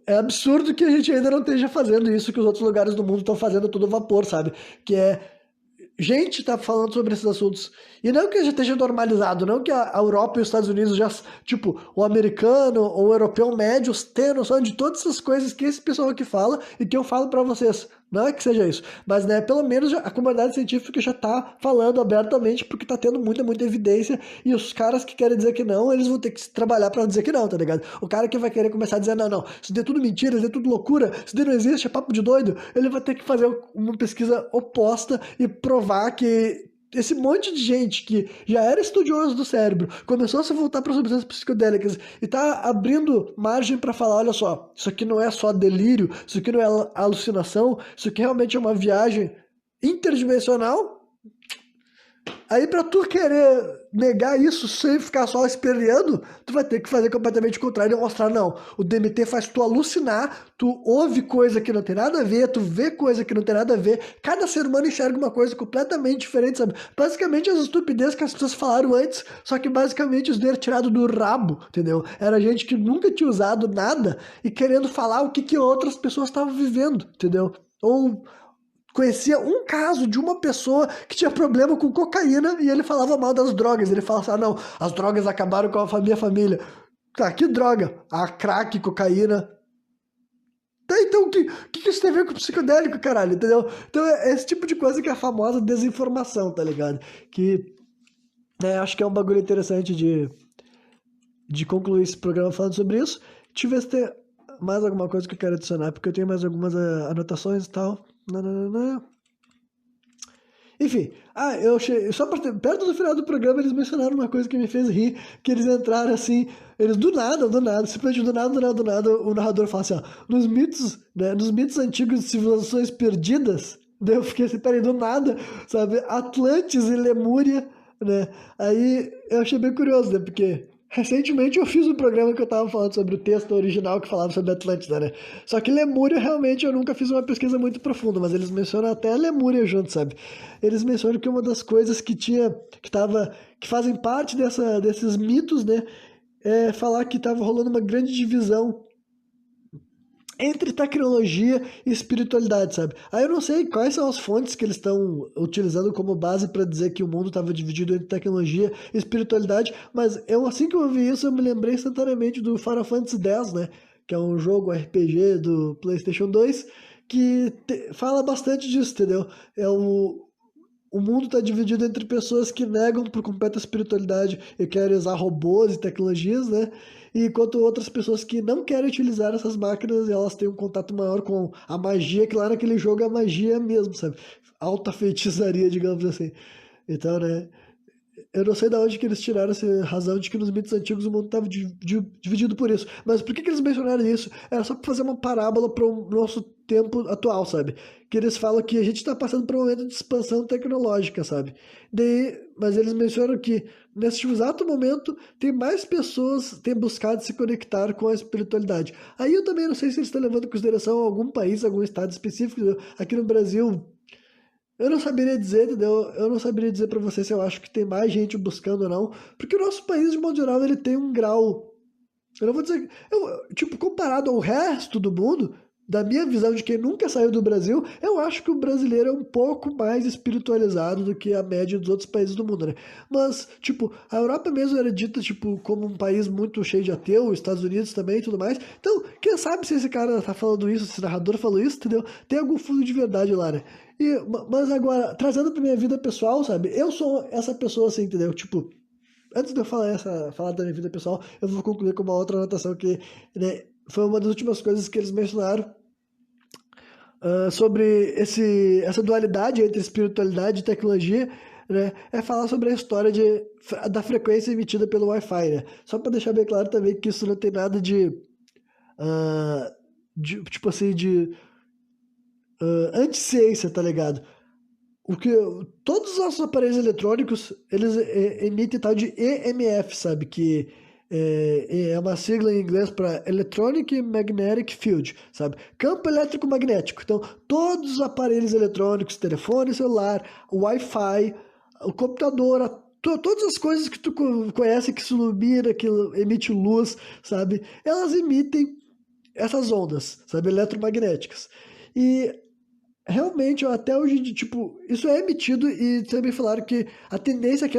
Speaker 1: é absurdo que a gente ainda não esteja fazendo isso que os outros lugares do mundo estão fazendo tudo vapor, sabe? Que é gente tá falando sobre esses assuntos. E não que já esteja normalizado, não que a Europa e os Estados Unidos já, tipo, o americano ou o europeu médio tenha noção de todas essas coisas que esse pessoal aqui fala e que eu falo pra vocês. Não é que seja isso, mas né, pelo menos a comunidade científica já tá falando abertamente porque tá tendo muita evidência e os caras que querem dizer que não, eles vão ter que trabalhar pra dizer que não, tá ligado? O cara que vai querer começar a dizer não, isso daí é tudo mentira, isso daí é tudo loucura, isso daí não existe, é papo de doido, ele vai ter que fazer uma pesquisa oposta e provar que esse monte de gente que já era estudioso do cérebro começou a se voltar para substâncias psicodélicas e tá abrindo margem para falar, olha só, isso aqui não é só delírio, isso aqui não é alucinação, isso aqui realmente é uma viagem interdimensional. Aí pra tu querer negar isso sem ficar só esperneando, tu vai ter que fazer completamente o contrário e mostrar, não, o DMT faz tu alucinar, tu ouve coisa que não tem nada a ver, tu vê coisa que não tem nada a ver, cada ser humano enxerga uma coisa completamente diferente, sabe? Basicamente as estupidezes que as pessoas falaram antes, só que basicamente os deram tirado do rabo, entendeu? Era gente que nunca tinha usado nada e querendo falar o que outras pessoas estavam vivendo, entendeu? Ou conhecia um caso de uma pessoa que tinha problema com cocaína e ele falava mal das drogas. Ele falava assim, não, as drogas acabaram com a minha família. Tá, que droga? A crack, cocaína. Tá, então o que isso tem a ver com psicodélico, caralho, entendeu? Então é esse tipo de coisa que é a famosa desinformação, tá ligado? Que acho que é um bagulho interessante de concluir esse programa falando sobre isso. Deixa eu ver se tem mais alguma coisa que eu quero adicionar, porque eu tenho mais algumas anotações e tal. Nananana. Enfim, eu achei. Só perto do final do programa eles mencionaram uma coisa que me fez rir, que eles entraram assim, eles do nada, simplesmente do nada, o narrador fala assim, ó, nos mitos, né, nos mitos antigos de civilizações perdidas, daí eu fiquei assim, peraí, do nada, sabe, Atlantes e Lemúria, né, aí eu achei bem curioso, né, porque recentemente eu fiz um programa que eu tava falando sobre o texto original que falava sobre Atlântida, né? Só que Lemúria realmente eu nunca fiz uma pesquisa muito profunda, mas eles mencionam até a Lemúria junto, sabe? Eles mencionam que uma das coisas que fazem parte desses mitos, né? É falar que tava rolando uma grande divisão entre tecnologia e espiritualidade, sabe? Aí eu não sei quais são as fontes que eles estão utilizando como base para dizer que o mundo estava dividido entre tecnologia e espiritualidade, mas assim que eu ouvi isso, eu me lembrei instantaneamente do Final Fantasy X, né? Que é um jogo RPG do PlayStation 2 que fala bastante disso, entendeu? O mundo está dividido entre pessoas que negam por completo a espiritualidade e querem usar robôs e tecnologias, né? E enquanto outras pessoas que não querem utilizar essas máquinas, elas têm um contato maior com a magia, que lá naquele jogo é magia mesmo, sabe? Alta feitiçaria, digamos assim. Então, né? Eu não sei de onde que eles tiraram essa razão de que nos mitos antigos o mundo estava dividido por isso. Mas por que eles mencionaram isso? Era só para fazer uma parábola para o nosso tempo atual, sabe? Que eles falam que a gente está passando por um momento de expansão tecnológica, sabe? Mas eles mencionam que nesse exato momento tem mais pessoas têm buscado se conectar com a espiritualidade. Aí eu também não sei se eles estão levando em consideração algum país, algum estado específico. Aqui no Brasil eu não saberia dizer, entendeu? Eu não saberia dizer pra você se eu acho que tem mais gente buscando ou não, porque o nosso país, de modo geral, ele tem um grau. Eu não vou dizer. Tipo, comparado ao resto do mundo, da minha visão de quem nunca saiu do Brasil, eu acho que o brasileiro é um pouco mais espiritualizado do que a média dos outros países do mundo, né? Mas, tipo, a Europa mesmo era dita, tipo, como um país muito cheio de ateu, os Estados Unidos também e tudo mais. Então, quem sabe se esse cara tá falando isso, se esse narrador falou isso, entendeu? Tem algum fundo de verdade lá, né? Mas agora, trazendo pra minha vida pessoal, sabe? Eu sou essa pessoa assim, entendeu? Tipo, antes de eu falar da minha vida pessoal, eu vou concluir com uma outra anotação que, né, foi uma das últimas coisas que eles mencionaram sobre essa dualidade entre espiritualidade e tecnologia, né, é falar sobre a história da frequência emitida pelo Wi-Fi, né? Só para deixar bem claro também que isso não tem nada ah, tipo assim, de anti-ciência, tá ligado? O que, todos os nossos aparelhos eletrônicos, eles emitem tal de EMF, sabe? Que é uma sigla em inglês para Electronic Magnetic Field, sabe? Campo elétrico magnético. Então, todos os aparelhos eletrônicos, telefone celular, Wi-Fi, o computador, todas as coisas que tu conhece, que se ilumina, que emite luz, sabe? Elas emitem essas ondas, sabe? Eletromagnéticas. E realmente, até hoje, tipo, isso é emitido e também falaram que a tendência é que...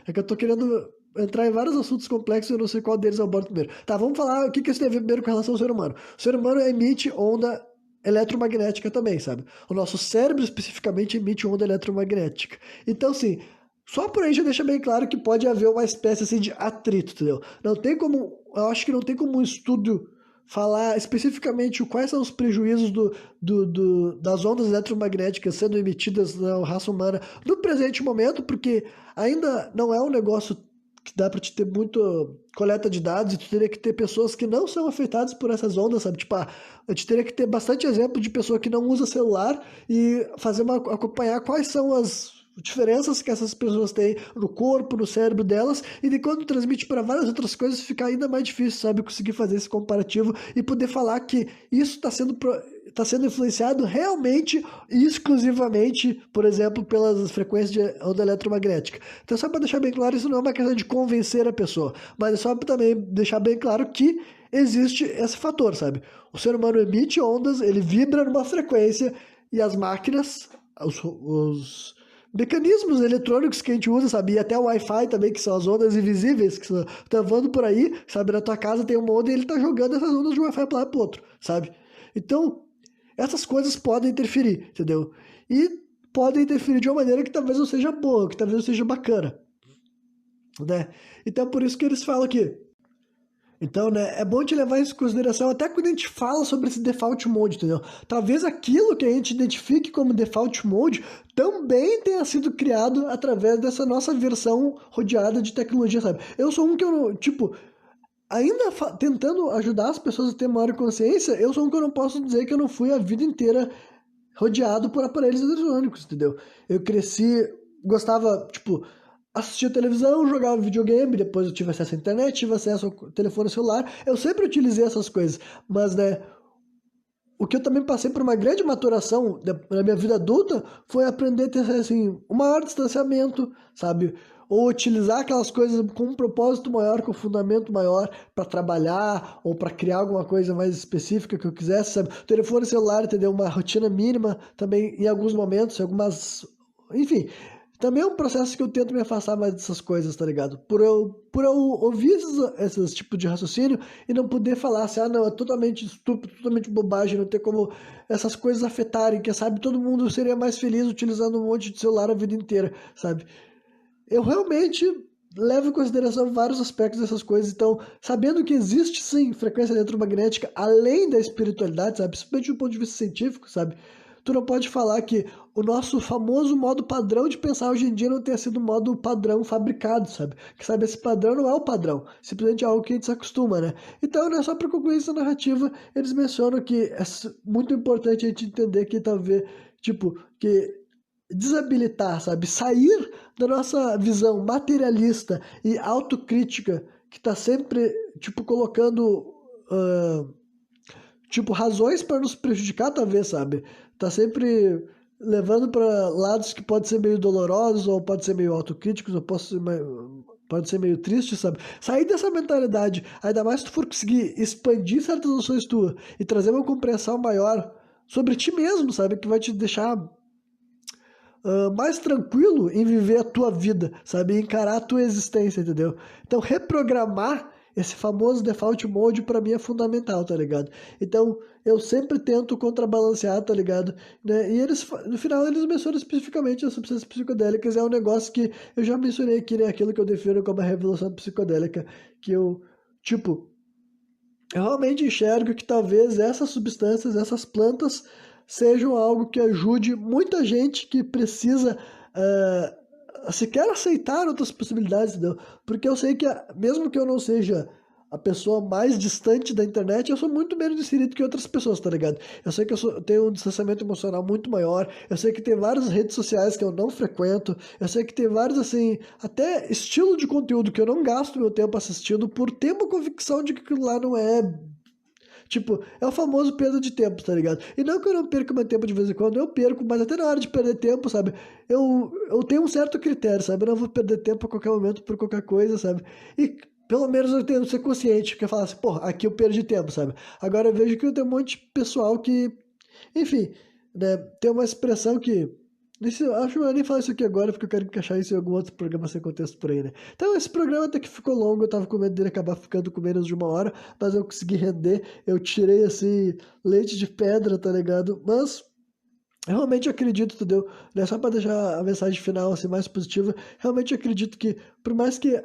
Speaker 1: É que eu tô querendo entrar em vários assuntos complexos e eu não sei qual deles eu abordo primeiro. Tá, vamos falar o que isso tem a ver primeiro com relação ao ser humano. O ser humano emite onda eletromagnética também, sabe? O nosso cérebro especificamente emite onda eletromagnética. Então, assim, só por aí já deixa bem claro que pode haver uma espécie assim de atrito, entendeu? Não tem como, eu acho que não tem como um estudo falar especificamente quais são os prejuízos das ondas eletromagnéticas sendo emitidas na raça humana no presente momento, porque ainda não é um negócio que dá para te ter muito coleta de dados e tu teria que ter pessoas que não são afetadas por essas ondas, sabe? Tipo, eu te teria que ter bastante exemplo de pessoa que não usa celular e acompanhar quais são as diferenças que essas pessoas têm no corpo, no cérebro delas, e de quando transmite para várias outras coisas fica ainda mais difícil, sabe, conseguir fazer esse comparativo e poder falar que isso está sendo influenciado realmente e exclusivamente, por exemplo, pelas frequências de onda eletromagnética. Então, só para deixar bem claro, isso não é uma questão de convencer a pessoa, mas é só para também deixar bem claro que existe esse fator, sabe? O ser humano emite ondas, ele vibra numa frequência e as máquinas, os mecanismos eletrônicos que a gente usa, sabe? E até o Wi-Fi também, que são as ondas invisíveis, que estão voando por aí, sabe? Na tua casa tem uma onda e ele tá jogando essas ondas de Wi-Fi para lá pro outro, sabe? Então, essas coisas podem interferir, entendeu? E podem interferir de uma maneira que talvez não seja boa, que talvez não seja bacana, né? Então, por isso que eles falam que então, né, é bom te levar isso em consideração até quando a gente fala sobre esse default mode, entendeu? Talvez aquilo que a gente identifique como default mode também tenha sido criado através dessa nossa versão rodeada de tecnologia, sabe? Eu sou um que eu não, tipo, ainda tentando ajudar as pessoas a ter maior consciência, eu sou um que eu não posso dizer que eu não fui a vida inteira rodeado por aparelhos eletrônicos, entendeu? Eu cresci, gostava, tipo, assistia televisão, jogava videogame, depois eu tive acesso à internet, tive acesso ao telefone celular, eu sempre utilizei essas coisas, mas, né, o que eu também passei por uma grande maturação na minha vida adulta foi aprender a ter, assim, um maior distanciamento, sabe? Ou utilizar aquelas coisas com um propósito maior, com um fundamento maior para trabalhar ou para criar alguma coisa mais específica que eu quisesse, sabe? O telefone celular, entendeu? Uma rotina mínima também em alguns momentos, em algumas... Enfim, também é um processo que eu tento me afastar mais dessas coisas, tá ligado? Por eu ouvir esses tipos de raciocínio e não poder falar assim, ah, não, é totalmente estúpido, totalmente bobagem, não ter como essas coisas afetarem, que sabe, todo mundo seria mais feliz utilizando um monte de celular a vida inteira, sabe? Eu realmente levo em consideração vários aspectos dessas coisas, então, sabendo que existe sim frequência eletromagnética além da espiritualidade, sabe? Principalmente do ponto de vista científico, sabe? Tu não pode falar que o nosso famoso modo padrão de pensar hoje em dia não tenha sido um modo padrão fabricado, sabe? Que sabe, esse padrão não é o padrão, simplesmente é algo que a gente se acostuma, né? Então, né, só para concluir essa narrativa, eles mencionam que é muito importante a gente entender que talvez, tipo, que desabilitar, sabe? Sair da nossa visão materialista e autocrítica que está sempre, tipo, colocando, tipo, razões para nos prejudicar, talvez, sabe? Tá sempre levando para lados que pode ser meio dolorosos ou pode ser meio autocríticos ou pode ser meio triste, sabe? Sair dessa mentalidade, ainda mais se tu for conseguir expandir certas noções tuas e trazer uma compreensão maior sobre ti mesmo, sabe? Que vai te deixar mais tranquilo em viver a tua vida, sabe? Encarar a tua existência, entendeu? Então, reprogramar esse famoso default mode pra mim é fundamental, tá ligado? Então, eu sempre tento contrabalancear, tá ligado? Né? E eles, no final, eles mencionam especificamente as substâncias psicodélicas, é um negócio que eu já mencionei aqui, né? Aquilo que eu defino como a revolução psicodélica, que eu, tipo, Eu realmente enxergo que talvez essas substâncias, essas plantas, sejam algo que ajude muita gente que precisa sequer aceitar outras possibilidades, entendeu? Porque eu sei que, mesmo que eu não seja a pessoa mais distante da internet, eu sou muito menos inserido que outras pessoas, tá ligado? Eu sei que eu tenho um distanciamento emocional muito maior, eu sei que tem várias redes sociais que eu não frequento, eu sei que tem vários, assim, até estilo de conteúdo que eu não gasto meu tempo assistindo por ter uma convicção de que aquilo lá não é. Tipo, é o famoso perda de tempo, tá ligado? E não que eu não perca meu tempo de vez em quando, eu perco, mas até na hora de perder tempo, sabe? Eu tenho um certo critério, sabe? Eu não vou perder tempo a qualquer momento por qualquer coisa, sabe? E pelo menos eu tento ser consciente, porque eu falo assim, pô, aqui eu perdi tempo, sabe? Agora eu vejo que tem um monte de pessoal que, enfim, né, tem uma expressão que. Acho melhor nem falar isso aqui agora, porque eu quero encaixar isso em algum outro programa sem contexto por aí, né? Então, esse programa até que ficou longo, eu tava com medo dele acabar ficando com menos de 1 hora, mas eu consegui render, eu tirei, assim, leite de pedra, tá ligado? Mas, eu realmente acredito, entendeu? Né? Só pra deixar a mensagem final, assim, mais positiva, realmente acredito que, por mais que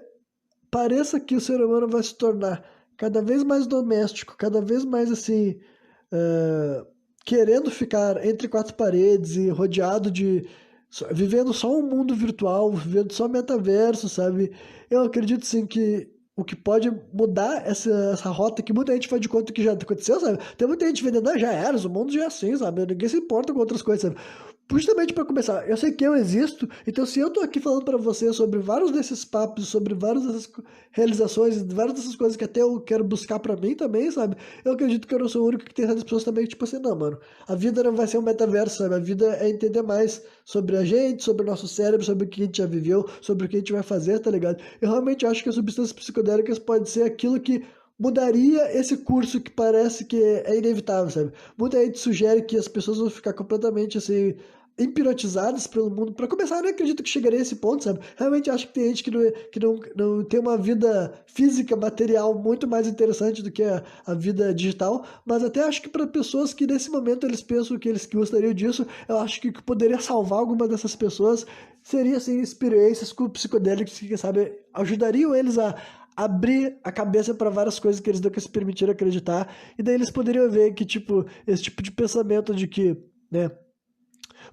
Speaker 1: pareça que o ser humano vai se tornar cada vez mais doméstico, cada vez mais, assim, eh, querendo ficar entre quatro paredes e rodeado de. Vivendo só um mundo virtual, vivendo só metaverso, sabe? Eu acredito sim que o que pode mudar essa rota, que muita gente faz de conta que já aconteceu, sabe? Tem muita gente vendendo, já era, o mundo já é assim, sabe? Ninguém se importa com outras coisas, sabe? Justamente para começar, eu sei que eu existo, então se eu tô aqui falando para você sobre vários desses papos, sobre várias dessas realizações, várias dessas coisas que até eu quero buscar para mim também, sabe? Eu acredito que eu não sou o único que tem essas pessoas também que, tipo assim, não, mano, a vida não vai ser um metaverso, sabe? A vida é entender mais sobre a gente, sobre o nosso cérebro, sobre o que a gente já viveu, sobre o que a gente vai fazer, tá ligado? Eu realmente acho que as substâncias psicodélicas podem ser aquilo que mudaria esse curso que parece que é inevitável, sabe? Muita gente sugere que as pessoas vão ficar completamente assim hipnotizadas pelo mundo. Para começar, eu não acredito que chegaria a esse ponto, sabe? Realmente acho que tem gente que não tem uma vida física, material muito mais interessante do que a vida digital, mas até acho que para pessoas que nesse momento eles pensam que eles gostariam disso, eu acho que o que poderia salvar alguma dessas pessoas seria assim experiências com psicodélicos que, sabe, ajudariam eles a abrir a cabeça para várias coisas que eles nunca se permitiram acreditar, e daí eles poderiam ver que, tipo, esse tipo de pensamento de que, né,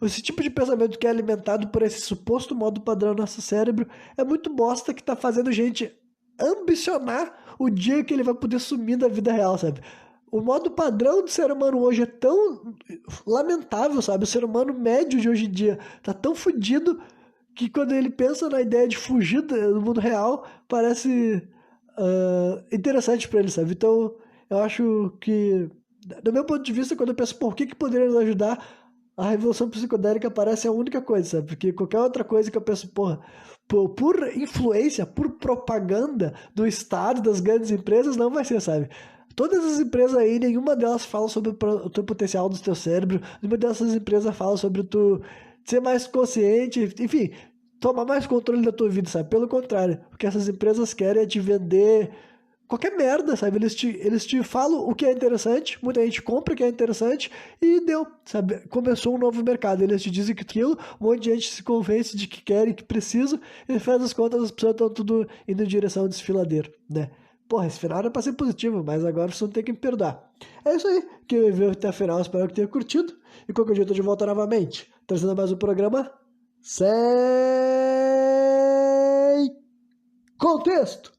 Speaker 1: esse tipo de pensamento que é alimentado por esse suposto modo padrão no nosso cérebro é muito bosta que tá fazendo gente ambicionar o dia que ele vai poder sumir da vida real, sabe? O modo padrão do ser humano hoje é tão lamentável, sabe? O ser humano médio de hoje em dia tá tão fudido que quando ele pensa na ideia de fugir do mundo real, parece interessante pra ele, sabe? Então, eu acho que, do meu ponto de vista, quando eu penso, por que poderia nos ajudar, a revolução psicodélica parece a única coisa, sabe? Porque qualquer outra coisa que eu penso, porra, por influência, por propaganda do Estado, das grandes empresas, não vai ser, sabe? Todas as empresas aí, nenhuma delas fala sobre o teu potencial do teu cérebro, nenhuma dessas empresas fala sobre tu ser mais consciente, enfim, tomar mais controle da tua vida, sabe? Pelo contrário, o que essas empresas querem é te vender qualquer merda, sabe? Eles te falam o que é interessante, muita gente compra o que é interessante e deu, sabe? Começou um novo mercado. Eles te dizem que aquilo, um monte de gente se convence de que quer e que precisa, e faz as contas, as pessoas estão tudo indo em direção ao desfiladeiro, né? Porra, esse final era pra ser positivo, mas agora vocês vão ter que me perdoar. É isso aí, que veio até a final, espero que tenha curtido. E qualquer dia eu tô de volta novamente, trazendo mais um programa sem contexto.